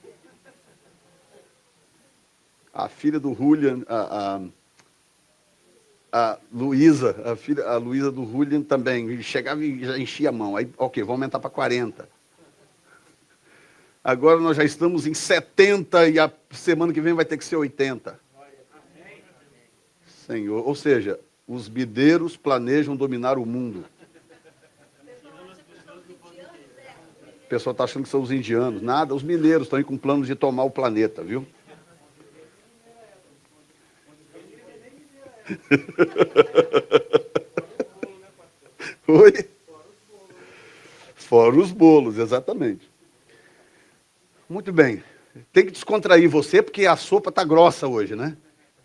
A filha do Julian, a Luísa, a Luísa do Julian também, chegava e já enchia a mão. Aí, ok, vamos aumentar para 40. Agora nós já estamos em 70 e a semana que vem vai ter que ser 80. Senhor, ou seja, os bideiros planejam dominar o mundo. O pessoal está achando que são os indianos. Nada, os mineiros estão aí com planos de tomar o planeta, viu? Oi? Fora os bolos, exatamente. Muito bem. Tem que descontrair você, porque a sopa está grossa hoje, né?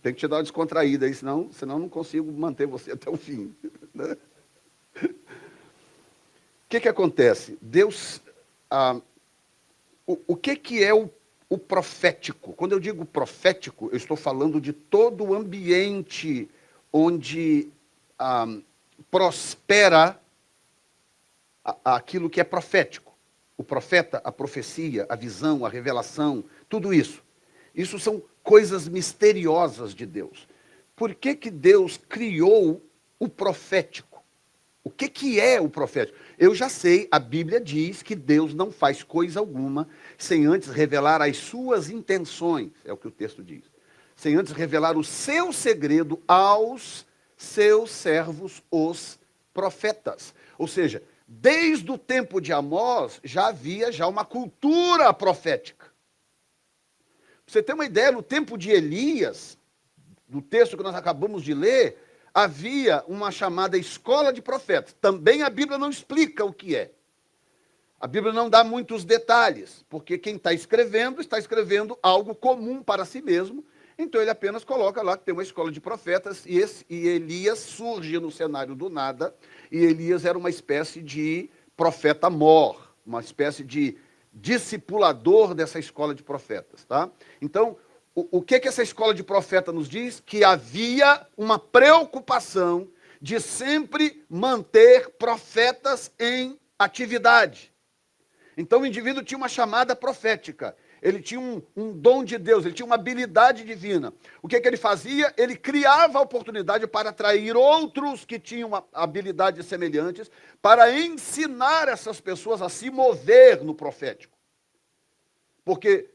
Tem que te dar uma descontraída aí, senão não consigo manter você até o fim. Né? O que acontece? Deus... o que é o profético? Quando eu digo profético, eu estou falando de todo o ambiente onde prospera aquilo que é profético. O profeta, a profecia, a visão, a revelação, tudo isso. Isso são coisas misteriosas de Deus. Por que Deus criou o profético? O que é o profético? Eu já sei, a Bíblia diz que Deus não faz coisa alguma sem antes revelar as suas intenções, é o que o texto diz. Sem antes revelar o seu segredo aos seus servos, os profetas. Ou seja, desde o tempo de Amós já havia uma cultura profética. Pra você ter uma ideia, no tempo de Elias, do texto que nós acabamos de ler, havia uma chamada escola de profetas. Também a Bíblia não explica o que é. A Bíblia não dá muitos detalhes, porque quem está escrevendo algo comum para si mesmo, então ele apenas coloca lá que tem uma escola de profetas, e Elias surge no cenário do nada, e Elias era uma espécie de profeta mor, uma espécie de discipulador dessa escola de profetas. Tá? Então, o que essa escola de profeta nos diz? Que havia uma preocupação de sempre manter profetas em atividade. Então o indivíduo tinha uma chamada profética, ele tinha um dom de Deus, ele tinha uma habilidade divina. O que ele fazia? Ele criava a oportunidade para atrair outros que tinham habilidades semelhantes, para ensinar essas pessoas a se mover no profético. Porque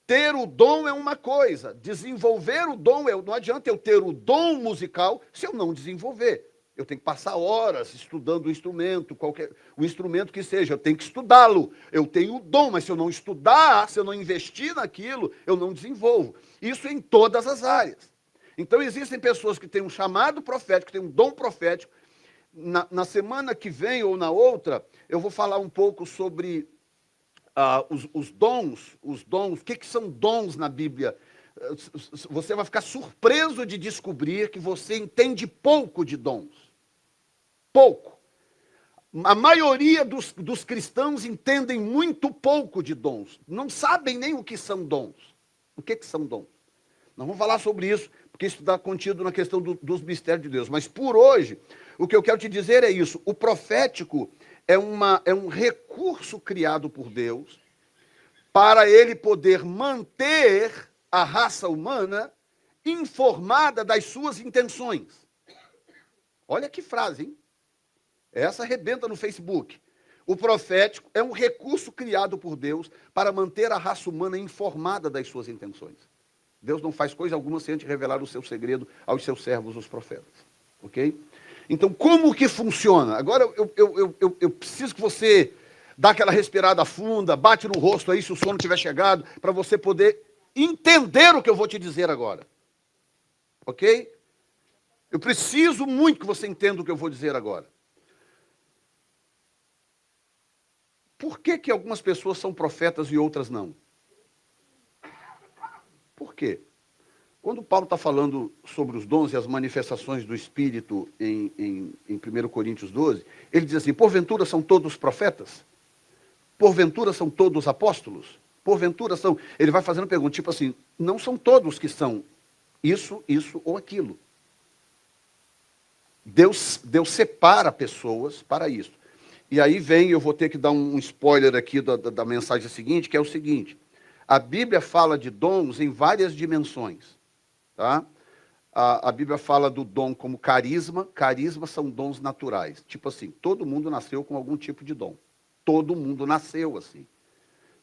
ter o dom é uma coisa, desenvolver o dom, não adianta eu ter o dom musical se eu não desenvolver. Eu tenho que passar horas estudando o instrumento, o instrumento que seja, eu tenho que estudá-lo. Eu tenho o dom, mas se eu não estudar, se eu não investir naquilo, eu não desenvolvo. Isso em todas as áreas. Então existem pessoas que têm um chamado profético, têm um dom profético. Na semana que vem ou na outra, eu vou falar um pouco sobre os dons. O que são dons na Bíblia? Você vai ficar surpreso de descobrir que você entende pouco de dons. Pouco. A maioria dos cristãos entendem muito pouco de dons. Não sabem nem o que são dons. O que são dons? Nós vamos falar sobre isso, porque isso está contido na questão dos mistérios de Deus. Mas por hoje, o que eu quero te dizer é isso. O profético é um recurso criado por Deus para ele poder manter a raça humana informada das suas intenções. Olha que frase, hein? Essa arrebenta no Facebook. O profético é um recurso criado por Deus para manter a raça humana informada das suas intenções. Deus não faz coisa alguma sem antes revelar o seu segredo aos seus servos, os profetas. Ok? Então, como que funciona? Agora, eu preciso que você dá aquela respirada funda, bate no rosto aí se o sono tiver chegado, para você poder entender o que eu vou te dizer agora. Ok? Eu preciso muito que você entenda o que eu vou dizer agora. Por que que algumas pessoas são profetas e outras não? Por quê? Quando Paulo está falando sobre os dons e as manifestações do Espírito em 1 Coríntios 12, ele diz assim, porventura são todos profetas? Porventura são todos apóstolos? Porventura são... Ele vai fazendo pergunta, tipo assim, não são todos que são isso, isso ou aquilo. Deus separa pessoas para isso. E aí vem, eu vou ter que dar um spoiler aqui da mensagem seguinte, que é o seguinte, a Bíblia fala de dons em várias dimensões. Tá? A Bíblia fala do dom como carisma. Carisma são dons naturais. Tipo assim, todo mundo nasceu com algum tipo de dom. Todo mundo nasceu assim.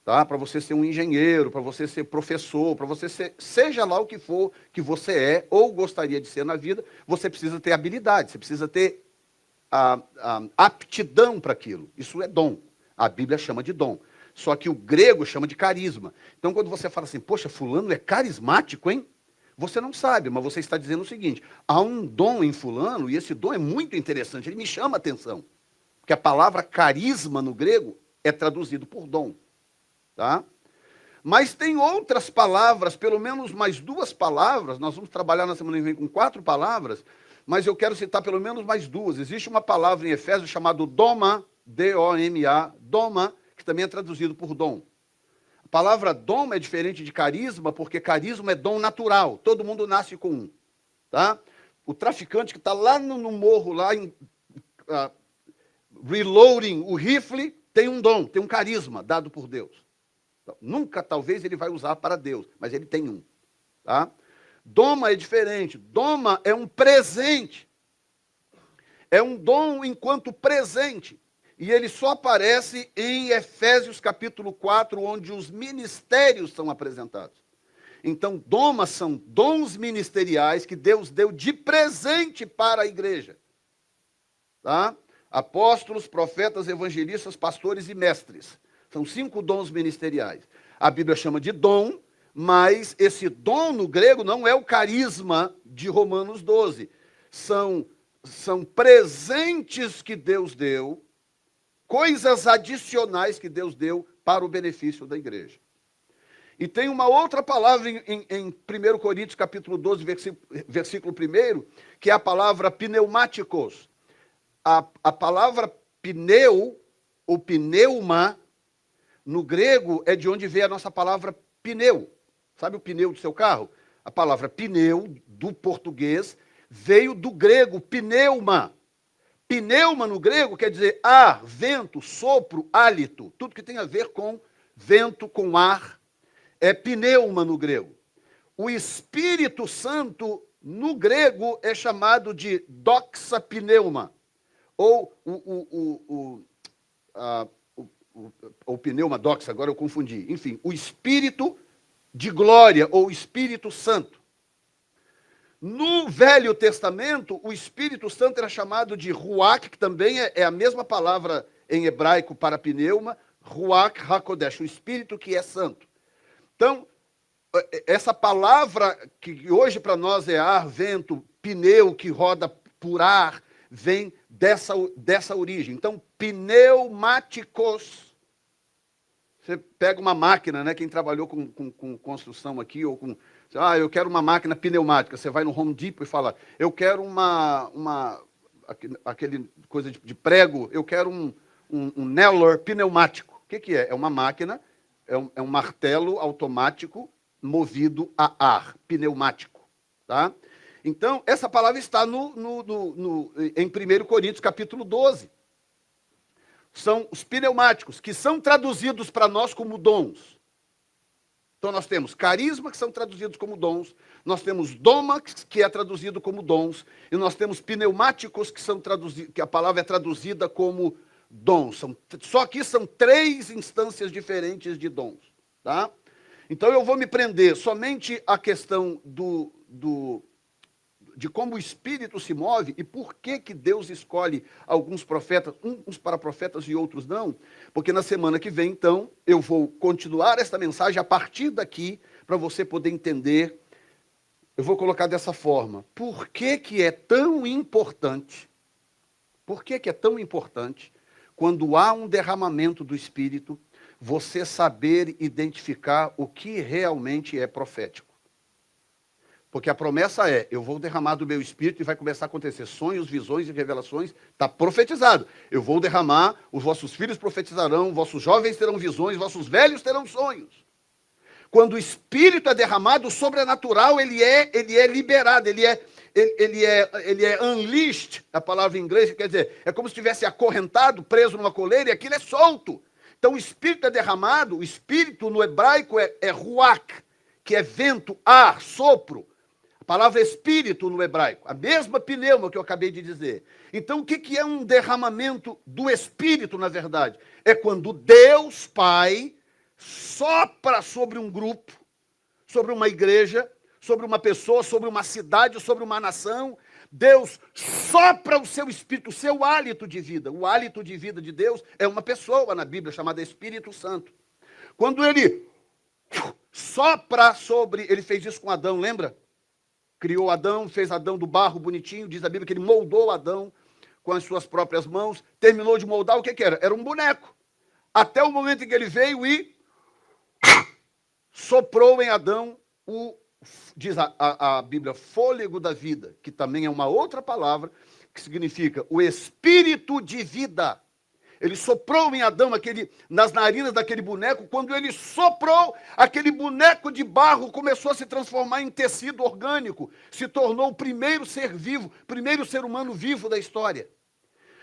Tá? Para você ser um engenheiro, para você ser professor, para você ser, seja lá o que for que você é ou gostaria de ser na vida, você precisa ter habilidade, você precisa ter a aptidão para aquilo. Isso é dom. A Bíblia chama de dom. Só que o grego chama de carisma. Então, quando você fala assim, poxa, fulano é carismático, hein? Você não sabe, mas você está dizendo o seguinte, há um dom em fulano, e esse dom é muito interessante, ele me chama a atenção. Porque a palavra carisma no grego é traduzido por dom. Tá? Mas tem outras palavras, pelo menos mais 2 palavras, nós vamos trabalhar na semana que vem com 4 palavras, mas eu quero citar pelo menos mais 2. Existe uma palavra em Efésios chamada doma, D-O-M-A, doma, que também é traduzido por dom. A palavra dom é diferente de carisma, porque carisma é dom natural. Todo mundo nasce com um. Tá? O traficante que está lá no morro, lá reloading o rifle, tem um dom, tem um carisma dado por Deus. Então, nunca, talvez, ele vai usar para Deus, mas ele tem um. Tá? Doma é diferente. Doma é um presente. É um dom enquanto presente. E ele só aparece em Efésios capítulo 4, onde os ministérios são apresentados. Então, domas são dons ministeriais que Deus deu de presente para a igreja. Tá? Apóstolos, profetas, evangelistas, pastores e mestres. São 5 dons ministeriais. A Bíblia chama de dom, mas esse dom no grego não é o carisma de Romanos 12. São presentes que Deus deu, coisas adicionais que Deus deu para o benefício da igreja. E tem uma outra palavra em 1 Coríntios capítulo 12, versículo 1, que é a palavra pneumáticos. A palavra pneu, ou pneuma, no grego é de onde veio a nossa palavra pneu. Sabe o pneu do seu carro? A palavra pneu, do português, veio do grego pneuma. Pneuma no grego quer dizer ar, vento, sopro, hálito. Tudo que tem a ver com vento, com ar, é pneuma no grego. O Espírito Santo, no grego, é chamado de doxa pneuma. Ou o pneuma doxa, agora eu confundi. Enfim, o Espírito de glória, ou Espírito Santo. No Velho Testamento, o Espírito Santo era chamado de Ruach, que também é a mesma palavra em hebraico para pneuma, Ruach HaKodesh, o Espírito que é santo. Então, essa palavra que hoje para nós é ar, vento, pneu que roda por ar, vem dessa origem. Então, pneumáticos. Você pega uma máquina, né? Quem trabalhou com construção aqui, ou com... eu quero uma máquina pneumática. Você vai no Home Depot e fala, eu quero aquele coisa de prego, eu quero um nailer pneumático. O que é? É uma máquina, é um martelo automático movido a ar, pneumático. Tá? Então, essa palavra está em 1 Coríntios, capítulo 12. São os pneumáticos, que são traduzidos para nós como dons. Então, nós temos carisma, que são traduzidos como dons. Nós temos doma, que é traduzido como dons. E nós temos pneumáticos, que a palavra é traduzida como dons. Só que são 3 instâncias diferentes de dons. Tá? Então, eu vou me prender somente à questão de como o Espírito se move e por que Deus escolhe alguns profetas, uns para profetas e outros não, porque na semana que vem, então, eu vou continuar esta mensagem a partir daqui, para você poder entender eu vou colocar dessa forma. Por que que é tão importante? Por que que é tão importante, quando há um derramamento do Espírito, você saber identificar o que realmente é profético? Porque a promessa é, eu vou derramar do meu Espírito e vai começar a acontecer sonhos, visões e revelações, está profetizado. Eu vou derramar, os vossos filhos profetizarão, vossos jovens terão visões, vossos velhos terão sonhos. Quando o Espírito é derramado, o sobrenatural ele é liberado, ele é unleashed, a palavra em inglês, quer dizer, é como se estivesse acorrentado, preso numa coleira, e aquilo é solto. Então o Espírito é derramado, o Espírito no hebraico é ruach, que é vento, ar, sopro. A palavra Espírito no hebraico, a mesma pneuma que eu acabei de dizer. Então o que é um derramamento do Espírito, na verdade? É quando Deus Pai sopra sobre um grupo, sobre uma igreja, sobre uma pessoa, sobre uma cidade, sobre uma nação. Deus sopra o seu Espírito, o seu hálito de vida. O hálito de vida de Deus é uma pessoa na Bíblia chamada Espírito Santo. Quando ele sopra sobre, ele fez isso com Adão, lembra? Criou Adão, fez Adão do barro bonitinho, diz a Bíblia que ele moldou Adão com as suas próprias mãos, terminou de moldar, o que era? Era um boneco. Até o momento em que ele veio e soprou em Adão diz a Bíblia, fôlego da vida, que também é uma outra palavra, que significa o espírito de vida. Ele soprou em Adão nas narinas daquele boneco. Quando ele soprou, aquele boneco de barro começou a se transformar em tecido orgânico, se tornou o primeiro ser vivo, primeiro ser humano vivo da história.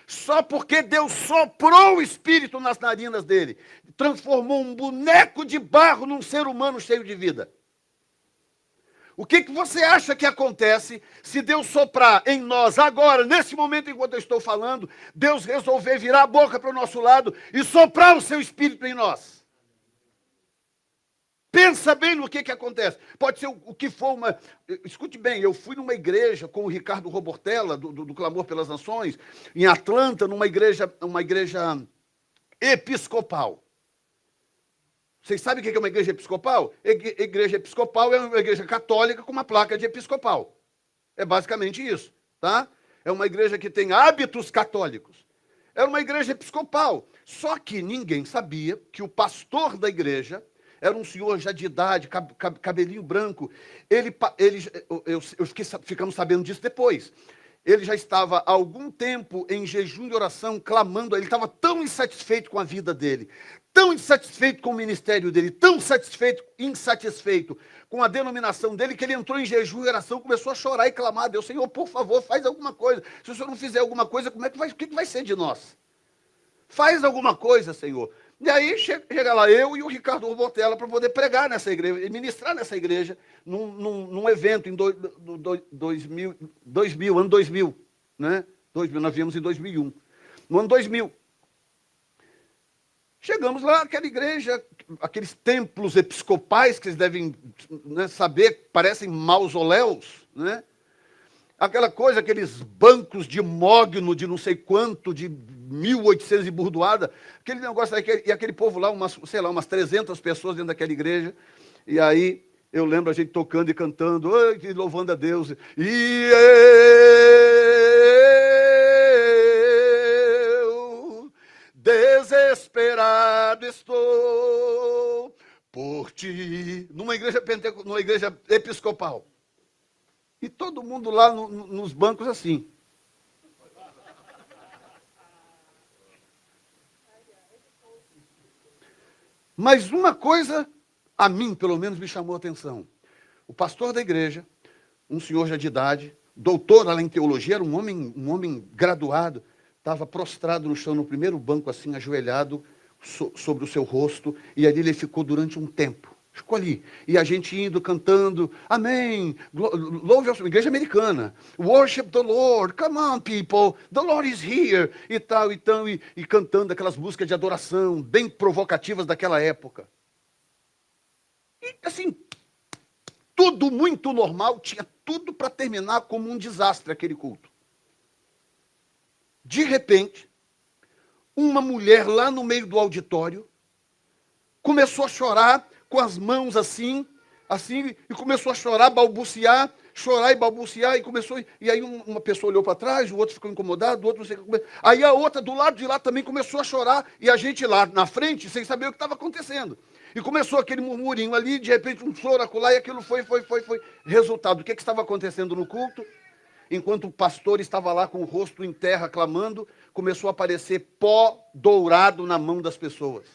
Só porque Deus soprou o Espírito nas narinas dele, transformou um boneco de barro num ser humano cheio de vida. O que você acha que acontece se Deus soprar em nós agora, nesse momento enquanto eu estou falando, Deus resolver virar a boca para o nosso lado e soprar o seu Espírito em nós? Pensa bem no que acontece. Pode ser o que for uma... Escute bem, eu fui numa igreja com o Ricardo Robortella, do Clamor pelas Nações, em Atlanta, uma igreja episcopal. Vocês sabem o que é uma igreja episcopal? Igreja episcopal é uma igreja católica com uma placa de episcopal. É basicamente isso, tá? É uma igreja que tem hábitos católicos. É uma igreja episcopal. Só que ninguém sabia que o pastor da igreja era um senhor já de idade, cabelinho branco. Ficamos sabendo disso depois. Ele já estava há algum tempo em jejum de oração, clamando. Ele estava tão insatisfeito com a vida dele, tão insatisfeito com o ministério dele, tão insatisfeito com a denominação dele, que ele entrou em jejum e oração, começou a chorar e clamar a Deus: Senhor, por favor, faz alguma coisa. Se o Senhor não fizer alguma coisa, o que vai ser de nós? Faz alguma coisa, Senhor. E aí chega lá eu e o Ricardo Robortella para poder pregar nessa igreja, ministrar nessa igreja, num evento em 2000, ano 2000, né? 2000, nós viemos em 2001. No ano 2000. Chegamos lá, aquela igreja, aqueles templos episcopais que vocês devem, né, saber, parecem mausoléus, né? Aquela coisa, aqueles bancos de mogno de não sei quanto, de 1800 e burdoada, aquele negócio, e aquele povo lá, umas 300 pessoas dentro daquela igreja, e aí eu lembro a gente tocando e cantando, louvando a Deus, e eu desesperado estou por ti, numa igreja episcopal. E todo mundo lá nos bancos assim. Mas uma coisa, a mim, pelo menos, me chamou a atenção. O pastor da igreja, um senhor já de idade, doutor lá em teologia, era um homem graduado, estava prostrado no chão, no primeiro banco, assim, ajoelhado, sobre o seu rosto, e ali ele ficou durante um tempo. Ficou ali. E a gente indo, cantando, amém, louve a igreja americana, worship the Lord, come on people, the Lord is here, e tal, então, e cantando aquelas músicas de adoração, bem provocativas daquela época. E assim, tudo muito normal, tinha tudo para terminar como um desastre aquele culto. De repente, uma mulher lá no meio do auditório começou a chorar, com as mãos assim, assim, e começou a chorar, balbuciar, chorar e balbuciar, e aí uma pessoa olhou para trás, o outro ficou incomodado, o outro não sei o que. Aí a outra do lado de lá também começou a chorar, e a gente lá na frente, sem saber o que estava acontecendo. E começou aquele murmurinho ali, de repente um choro acolá, e aquilo foi. Resultado, o que estava acontecendo no culto? Enquanto o pastor estava lá com o rosto em terra clamando, começou a aparecer pó dourado na mão das pessoas.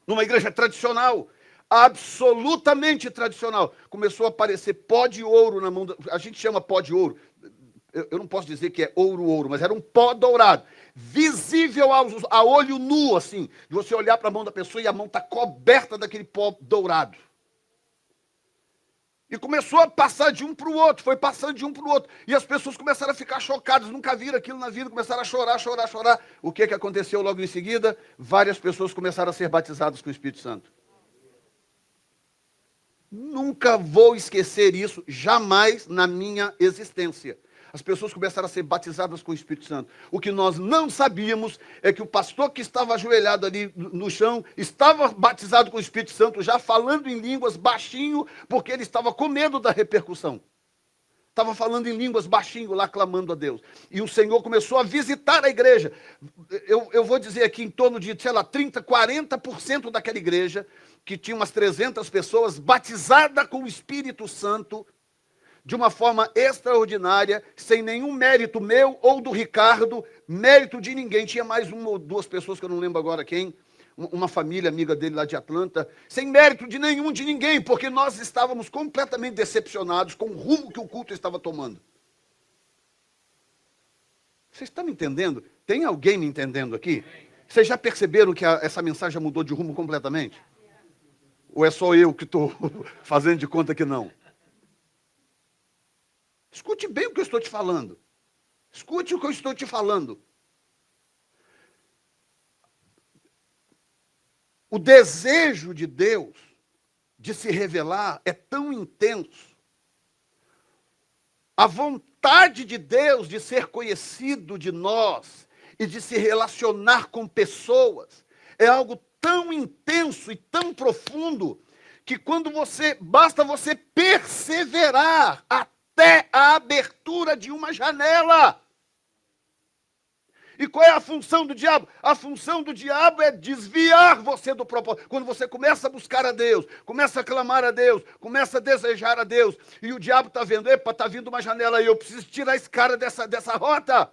Numa igreja tradicional, absolutamente tradicional, começou a aparecer pó de ouro na mão. A gente chama pó de ouro. Eu não posso dizer que é ouro, mas era um pó dourado, visível a olho nu, assim, de você olhar para a mão da pessoa e a mão está coberta daquele pó dourado. E começou a passar de um para o outro, foi passando de um para o outro. E as pessoas começaram a ficar chocadas, nunca viram aquilo na vida, começaram a chorar. O que aconteceu logo em seguida? Várias pessoas começaram a ser batizadas com o Espírito Santo. Nunca vou esquecer isso, jamais na minha existência. As pessoas começaram a ser batizadas com o Espírito Santo. O que nós não sabíamos é que o pastor que estava ajoelhado ali no chão estava batizado com o Espírito Santo, já falando em línguas baixinho, porque ele estava com medo da repercussão. Estava falando em línguas baixinho lá, clamando a Deus. E o Senhor começou a visitar a igreja. Eu vou dizer aqui, em torno de, 30%, 40% daquela igreja, que tinha umas 300 pessoas, batizada com o Espírito Santo, de uma forma extraordinária, sem nenhum mérito meu ou do Ricardo, mérito de ninguém. Tinha mais uma ou duas pessoas, que eu não lembro agora quem, uma família amiga dele lá de Atlanta, sem mérito de nenhum, de ninguém, porque nós estávamos completamente decepcionados com o rumo que o culto estava tomando. Vocês estão me entendendo? Tem alguém me entendendo aqui? Vocês já perceberam que essa mensagem mudou de rumo completamente? Ou é só eu que estou fazendo de conta que não? Escute bem o que eu estou te falando. Escute o que eu estou te falando. O desejo de Deus de se revelar é tão intenso. A vontade de Deus de ser conhecido de nós e de se relacionar com pessoas é algo tão intenso e tão profundo que basta você perseverar até a abertura de uma janela. E qual é a função do diabo? A função do diabo é desviar você do propósito. Quando você começa a buscar a Deus, começa a clamar a Deus, começa a desejar a Deus, e o diabo está vendo, está vindo uma janela aí, eu preciso tirar esse cara dessa rota.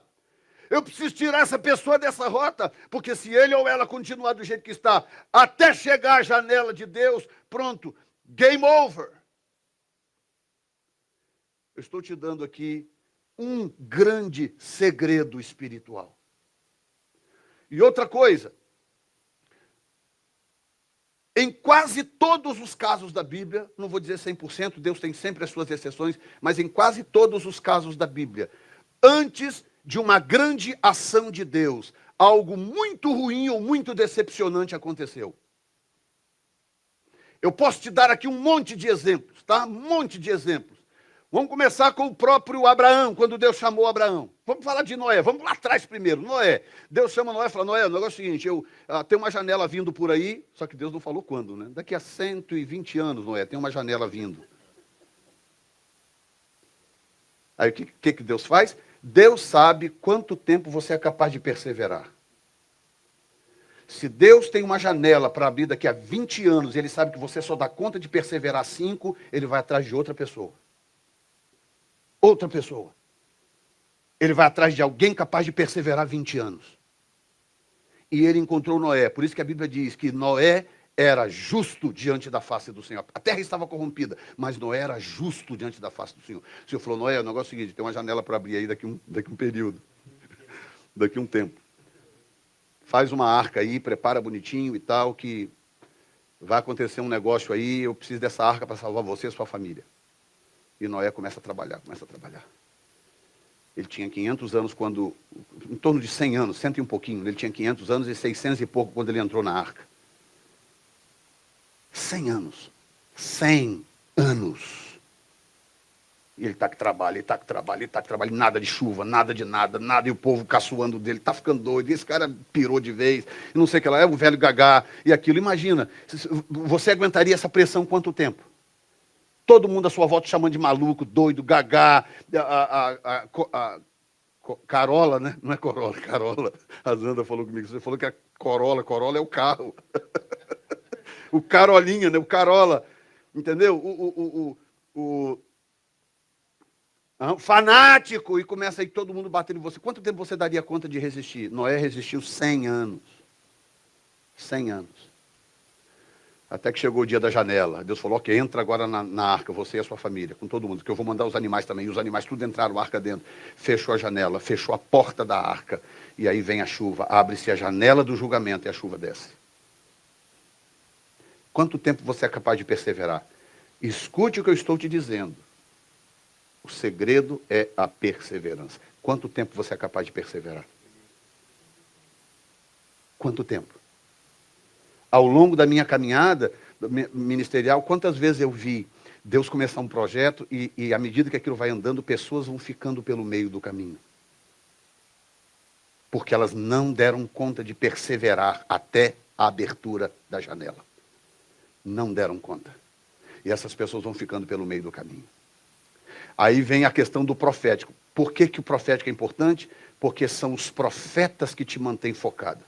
Eu preciso tirar essa pessoa dessa rota, porque se ele ou ela continuar do jeito que está, até chegar à janela de Deus, pronto, game over. Eu estou te dando aqui um grande segredo espiritual. E outra coisa, em quase todos os casos da Bíblia, não vou dizer 100%, Deus tem sempre as suas exceções, mas em quase todos os casos da Bíblia, antes de uma grande ação de Deus, algo muito ruim ou muito decepcionante aconteceu. Eu posso te dar aqui um monte de exemplos, tá? Um monte de exemplos. Vamos começar com o próprio Abraão, quando Deus chamou Abraão. Vamos falar de Noé, vamos lá atrás primeiro. Noé, Deus chama Noé e fala, Noé, o negócio é o seguinte, tem uma janela vindo por aí, só que Deus não falou quando, né? Daqui a 120 anos, Noé, tem uma janela vindo. Aí o que Deus faz? Deus sabe quanto tempo você é capaz de perseverar. Se Deus tem uma janela para abrir daqui a 20 anos, e Ele sabe que você só dá conta de perseverar 5, Ele vai atrás de outra pessoa. Outra pessoa. Ele vai atrás de alguém capaz de perseverar 20 anos. E ele encontrou Noé. Por isso que a Bíblia diz que Noé era justo diante da face do Senhor. A terra estava corrompida, mas Noé era justo diante da face do Senhor. O Senhor falou, Noé, o negócio é o seguinte, tem uma janela para abrir aí daqui um período. Daqui um tempo. Faz uma arca aí, prepara bonitinho e tal, que vai acontecer um negócio aí, eu preciso dessa arca para salvar você e sua família. E Noé começa a trabalhar. Ele tinha 500 anos quando, em torno de 100 anos, 100 e um pouquinho, ele tinha 500 anos e 600 e pouco quando ele entrou na arca. 100 anos. 100 anos. E ele está que trabalha, ele está que trabalha, ele está que trabalha, nada de chuva, nada de nada, nada, e o povo caçoando dele, está ficando doido, e esse cara pirou de vez, e não sei o que lá, é o velho gagá, e aquilo. Imagina, você aguentaria essa pressão quanto tempo? Todo mundo à sua volta chamando de maluco, doido, gagá, Carola, né? Não é Corolla, Carola. A Zanda falou comigo, você falou que é Corolla, Corolla é o carro. O Carolinha, né? O Carola, entendeu? Fanático, e começa aí todo mundo batendo em você. Quanto tempo você daria conta de resistir? Noé resistiu 100 anos. 100 anos. Até que chegou o dia da janela. Deus falou, ok, entra agora na arca, você e a sua família, com todo mundo, que eu vou mandar os animais também. E os animais tudo entraram, a arca dentro. Fechou a janela, fechou a porta da arca. E aí vem a chuva, abre-se a janela do julgamento e a chuva desce. Quanto tempo você é capaz de perseverar? Escute o que eu estou te dizendo. O segredo é a perseverança. Quanto tempo você é capaz de perseverar? Quanto tempo? Ao longo da minha caminhada ministerial, quantas vezes eu vi Deus começar um projeto e à medida que aquilo vai andando, pessoas vão ficando pelo meio do caminho. Porque elas não deram conta de perseverar até a abertura da janela. Não deram conta. E essas pessoas vão ficando pelo meio do caminho. Aí vem a questão do profético. Por que o profético é importante? Porque são os profetas que te mantêm focado.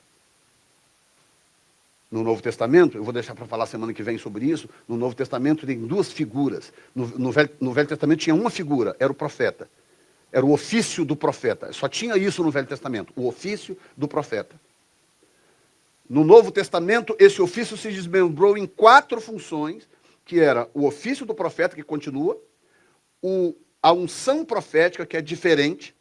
No Novo Testamento, eu vou deixar para falar semana que vem sobre isso, no Novo Testamento tem duas figuras. No Velho Testamento tinha uma figura, era o profeta. Era o ofício do profeta. Só tinha isso no Velho Testamento, o ofício do profeta. No Novo Testamento, esse ofício se desmembrou em 4 funções, que era o ofício do profeta, que continua, a unção profética, que é diferente,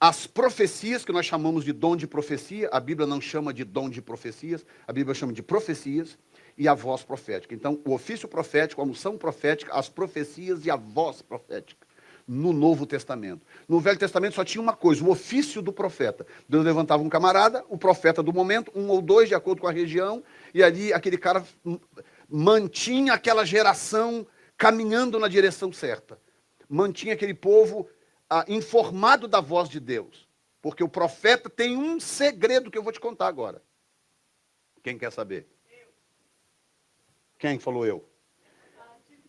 as profecias, que nós chamamos de dom de profecia, a Bíblia não chama de dom de profecias, a Bíblia chama de profecias, e a voz profética. Então, o ofício profético, a unção profética, as profecias e a voz profética, no Novo Testamento. No Velho Testamento só tinha uma coisa, o ofício do profeta. Deus levantava um camarada, o profeta do momento, 1 ou 2, de acordo com a região, e ali aquele cara mantinha aquela geração caminhando na direção certa. Mantinha aquele povo informado da voz de Deus. Porque o profeta tem um segredo que eu vou te contar agora. Quem quer saber? Quem falou eu?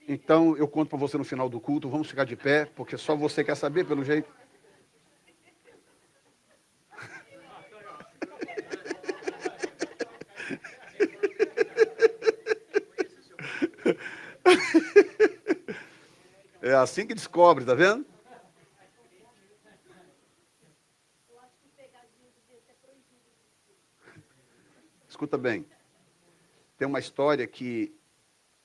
Então, eu conto para você no final do culto. Vamos ficar de pé, porque só você quer saber, pelo jeito. É assim que descobre, tá vendo? Escuta bem. Tem uma história que,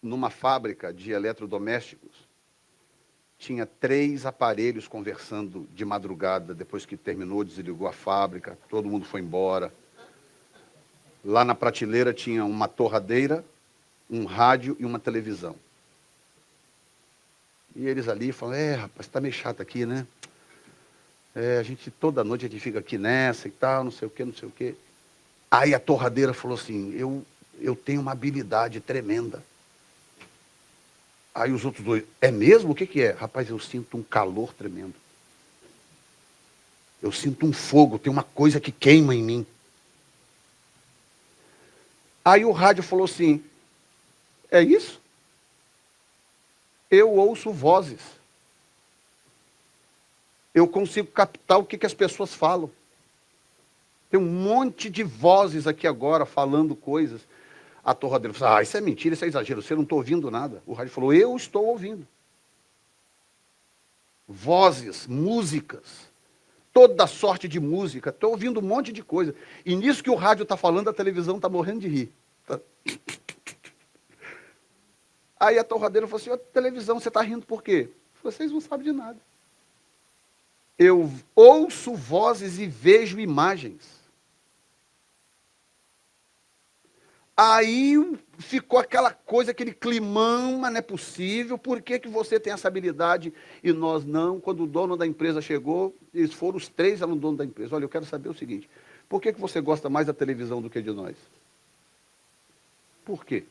numa fábrica de eletrodomésticos, tinha 3 aparelhos conversando de madrugada, depois que terminou, desligou a fábrica, todo mundo foi embora. Lá na prateleira tinha uma torradeira, um rádio e uma televisão. E eles ali falam, rapaz, tá meio chato aqui, né? A gente, toda noite a gente fica aqui nessa e tal, não sei o quê, não sei o quê. Aí a torradeira falou assim, eu tenho uma habilidade tremenda. Aí os outros 2, é mesmo? O que é? Rapaz, eu sinto um calor tremendo. Eu sinto um fogo, tem uma coisa que queima em mim. Aí o rádio falou assim, é isso? Eu ouço vozes. Eu consigo captar o que as pessoas falam. Tem um monte de vozes aqui agora falando coisas. A torradeira falou, isso é mentira, isso é exagero, você não está ouvindo nada. O rádio falou, eu estou ouvindo. Vozes, músicas, toda sorte de música, estou ouvindo um monte de coisa. E nisso que o rádio está falando, a televisão está morrendo de rir. Tá? Aí a torradeira falou assim, televisão, você está rindo por quê? Vocês não sabem de nada. Eu ouço vozes e vejo imagens. Aí ficou aquela coisa, aquele climão, mas não é possível, por que você tem essa habilidade e nós não? Quando o dono da empresa chegou, eles foram os 3, eram o dono da empresa. Olha, eu quero saber o seguinte, por que você gosta mais da televisão do que de nós? Por quê?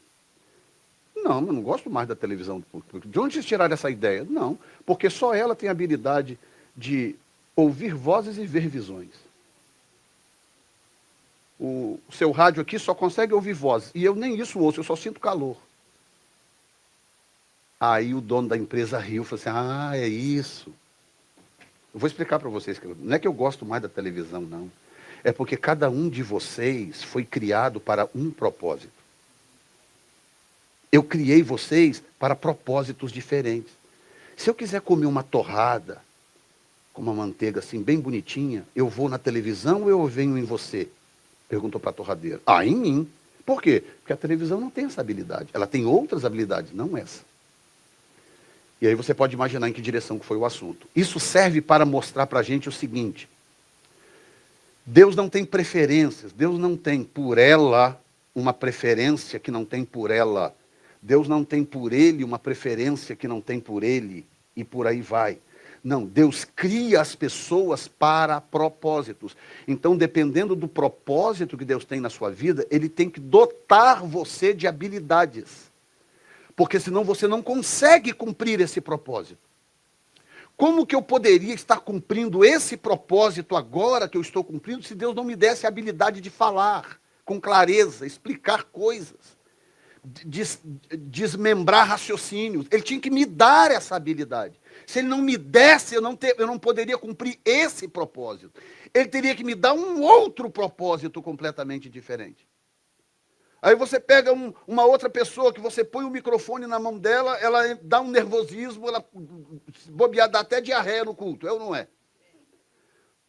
Não, eu não gosto mais da televisão. De onde vocês tiraram essa ideia? Não, porque só ela tem a habilidade de ouvir vozes e ver visões. O seu rádio aqui só consegue ouvir vozes. E eu nem isso ouço, eu só sinto calor. Aí o dono da empresa riu e falou assim, ah, é isso. Eu vou explicar para vocês. Não é que eu gosto mais da televisão, não. É porque cada um de vocês foi criado para um propósito. Eu criei vocês para propósitos diferentes. Se eu quiser comer uma torrada, com uma manteiga assim, bem bonitinha, eu vou na televisão ou eu venho em você? Perguntou para a torradeira. Ah, em mim. Por quê? Porque a televisão não tem essa habilidade. Ela tem outras habilidades, não essa. E aí você pode imaginar em que direção que foi o assunto. Isso serve para mostrar para a gente o seguinte. Deus não tem preferências. Deus não tem por ela uma preferência que não tem por ela. Deus não tem por ele uma preferência que não tem por ele. E por aí vai. Não, Deus cria as pessoas para propósitos. Então, dependendo do propósito que Deus tem na sua vida, Ele tem que dotar você de habilidades. Porque senão você não consegue cumprir esse propósito. Como que eu poderia estar cumprindo esse propósito agora que eu estou cumprindo, se Deus não me desse a habilidade de falar com clareza, explicar coisas, desmembrar raciocínios? Ele tinha que me dar essa habilidade. Se ele não me desse, eu não poderia cumprir esse propósito. Ele teria que me dar um outro propósito completamente diferente. Aí você pega uma outra pessoa que você põe o microfone na mão dela, ela dá um nervosismo, ela bobear, dá até diarreia no culto, é ou não é?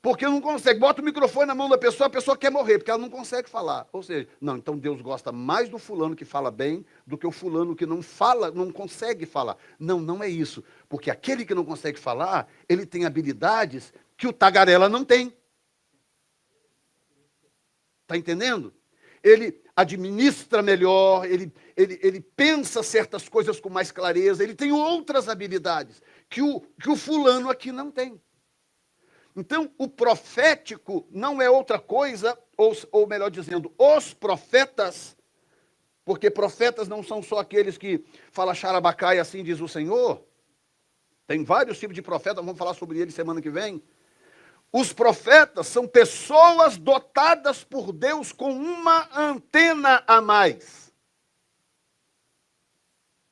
Porque não consegue. Bota o microfone na mão da pessoa, a pessoa quer morrer, porque ela não consegue falar. Ou seja, não, então Deus gosta mais do fulano que fala bem do que o fulano que não fala, não consegue falar. Não, não é isso. Porque aquele que não consegue falar, ele tem habilidades que o tagarela não tem. Está entendendo? Ele administra melhor, ele pensa certas coisas com mais clareza, ele tem outras habilidades que o fulano aqui não tem. Então, o profético não é outra coisa, ou melhor dizendo, os profetas, porque profetas não são só aqueles que falam xarabacai, assim diz o Senhor. Tem vários tipos de profetas, vamos falar sobre eles semana que vem. Os profetas são pessoas dotadas por Deus com uma antena a mais.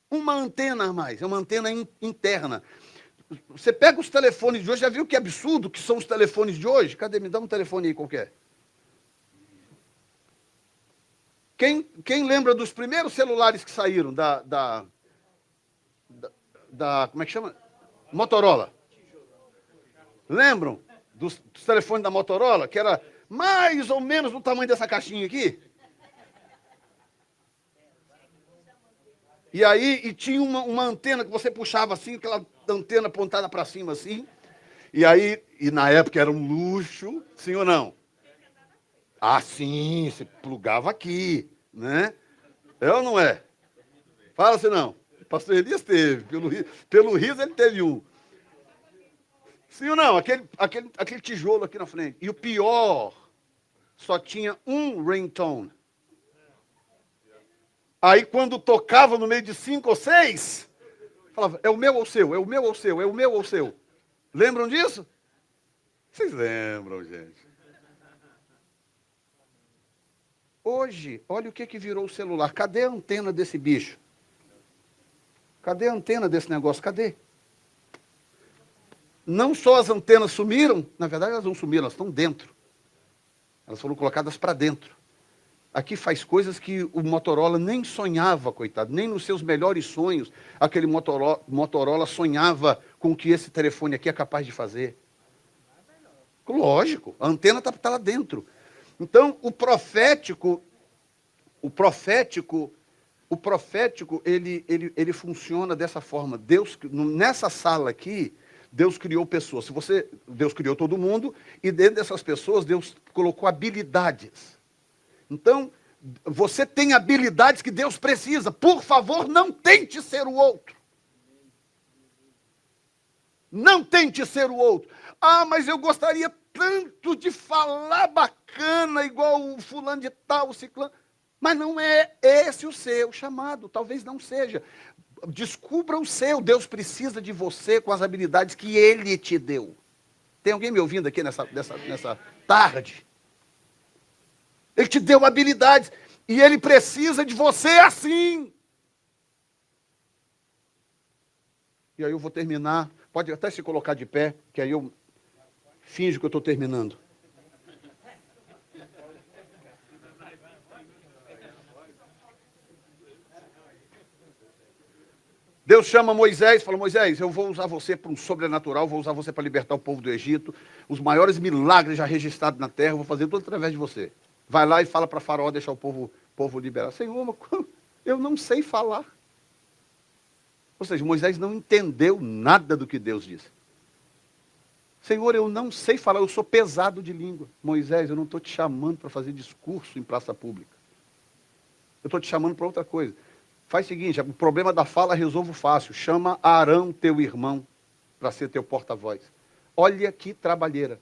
Uma antena a mais, é uma antena interna. Você pega os telefones de hoje, já viu que absurdo que são os telefones de hoje? Cadê? Me dá um telefone aí qualquer. Quem lembra dos primeiros celulares que saíram da como é que chama? Motorola. Lembram dos telefones da Motorola? Que era mais ou menos do tamanho dessa caixinha aqui? E aí tinha uma antena que você puxava assim, aquela antena apontada para cima assim. E na época era um luxo, sim ou não? Ah, sim, você plugava aqui, né? É ou não é? Fala assim, não. O pastor Elias teve, pelo riso ele teve um. Sim ou não? Aquele tijolo aqui na frente. E o pior, só tinha um ringtone. Aí quando tocava no meio de 5 ou 6, falava, é o meu ou o seu, é o meu ou o seu, é o meu ou o seu. Lembram disso? Vocês lembram, gente. Hoje, olha o que virou o celular. Cadê a antena desse bicho? Cadê a antena desse negócio? Cadê? Não só as antenas sumiram, na verdade elas não sumiram, elas estão dentro. Elas foram colocadas para dentro. Aqui faz coisas que o Motorola nem sonhava, coitado, nem nos seus melhores sonhos aquele Motorola sonhava com o que esse telefone aqui é capaz de fazer. Lógico, a antena está lá dentro. Então, o profético, ele funciona dessa forma. Deus, nessa sala aqui, Deus criou pessoas. Deus criou todo mundo e dentro dessas pessoas Deus colocou habilidades. Então, você tem habilidades que Deus precisa. Por favor, não tente ser o outro. Não tente ser o outro. Ah, mas eu gostaria tanto de falar bacana, igual o fulano de tal, o ciclano. Mas não é esse o seu chamado, talvez não seja. Descubra o seu. Deus precisa de você com as habilidades que Ele te deu. Tem alguém me ouvindo aqui nessa tarde? Ele te deu habilidades e Ele precisa de você assim. E aí eu vou terminar. Pode até se colocar de pé, que aí eu finjo que eu estou terminando. Deus chama Moisés, fala: Moisés, eu vou usar você para um sobrenatural, vou usar você para libertar o povo do Egito. Os maiores milagres já registrados na terra, eu vou fazer tudo através de você. Vai lá e fala para Faraó deixar o povo liberar. Senhor, eu não sei falar. Ou seja, Moisés não entendeu nada do que Deus disse. Senhor, eu não sei falar, eu sou pesado de língua. Moisés, eu não estou te chamando para fazer discurso em praça pública. Eu estou te chamando para outra coisa. Faz o seguinte, o problema da fala resolvo fácil. Chama Arão, teu irmão, para ser teu porta-voz. Olha que trabalheira.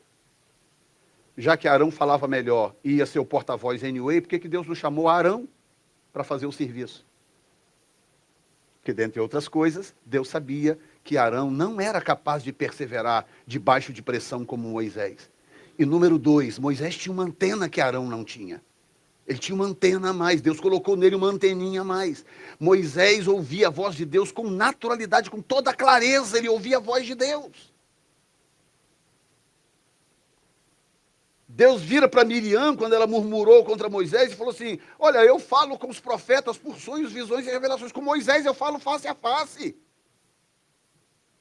Já que Arão falava melhor e ia ser o porta-voz anyway, por que Deus não chamou Arão para fazer o serviço? Porque, dentre outras coisas, Deus sabia que Arão não era capaz de perseverar debaixo de pressão como Moisés. E número 2, Moisés tinha uma antena que Arão não tinha. Ele tinha uma antena a mais, Deus colocou nele uma anteninha a mais. Moisés ouvia a voz de Deus com naturalidade, com toda a clareza, ele ouvia a voz de Deus. Deus vira para Miriam, quando ela murmurou contra Moisés, e falou assim: olha, eu falo com os profetas por sonhos, visões e revelações. Com Moisés eu falo face a face.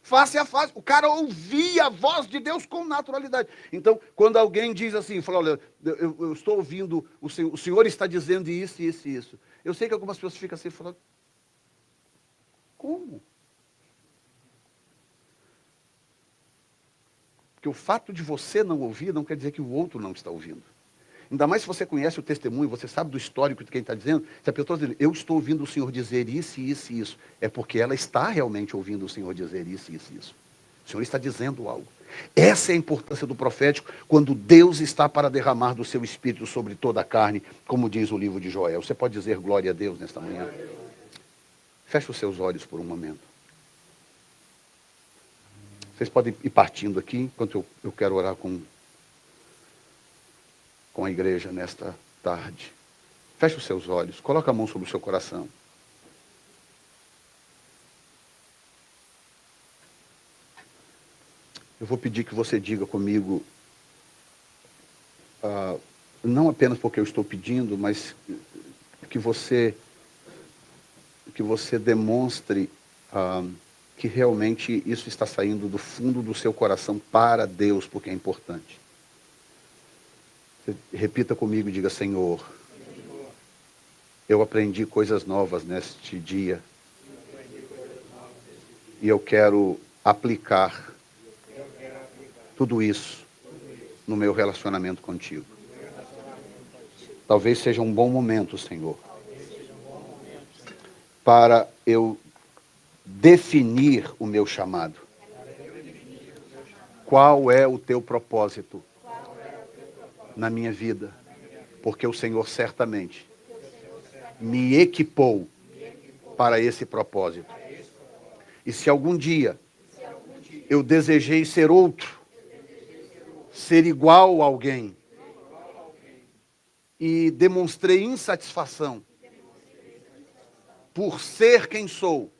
Face a face. O cara ouvia a voz de Deus com naturalidade. Então, quando alguém diz assim, fala: olha, eu estou ouvindo, o Senhor está dizendo isso, isso e isso. Eu sei que algumas pessoas ficam assim, falando: como? Porque o fato de você não ouvir não quer dizer que o outro não está ouvindo. Ainda mais se você conhece o testemunho, você sabe do histórico de quem está dizendo. Se a pessoa está dizendo: eu estou ouvindo o Senhor dizer isso, isso e isso, é porque ela está realmente ouvindo o Senhor dizer isso, isso e isso. O Senhor está dizendo algo. Essa é a importância do profético, quando Deus está para derramar do seu espírito sobre toda a carne, como diz o livro de Joel. Você pode dizer glória a Deus nesta manhã? Feche os seus olhos por um momento. Vocês podem ir partindo aqui, enquanto eu quero orar com a igreja nesta tarde. Feche os seus olhos, coloque a mão sobre o seu coração. Eu vou pedir que você diga comigo, não apenas porque eu estou pedindo, mas que você demonstre que realmente isso está saindo do fundo do seu coração para Deus, porque é importante. Repita comigo e diga: Senhor, eu aprendi coisas novas neste dia e eu quero aplicar tudo isso no meu relacionamento contigo. Talvez seja um bom momento, Senhor, para eu definir o meu chamado. Qual é o teu propósito na minha vida? Porque o Senhor certamente me equipou para esse propósito. E se algum dia eu desejei ser outro, ser igual a alguém, e demonstrei insatisfação por ser quem sou,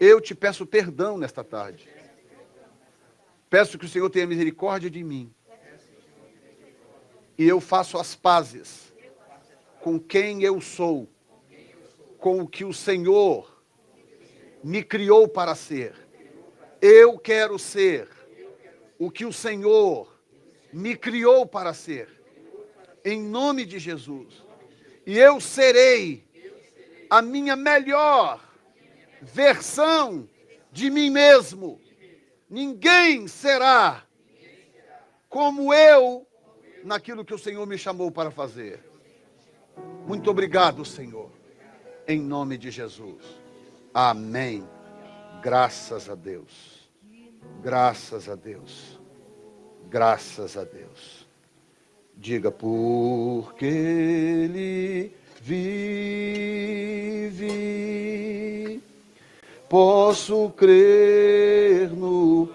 eu te peço perdão nesta tarde. Peço que o Senhor tenha misericórdia de mim. E eu faço as pazes com quem eu sou, com o que o Senhor me criou para ser. Eu quero ser o que o Senhor me criou para ser. Em nome de Jesus. E eu serei a minha melhor versão de mim mesmo. Ninguém será como eu naquilo que o Senhor me chamou para fazer. Muito obrigado, Senhor. Em nome de Jesus. Amém. Graças a Deus. Graças a Deus. Graças a Deus. Diga: porque Ele vive. Posso crer no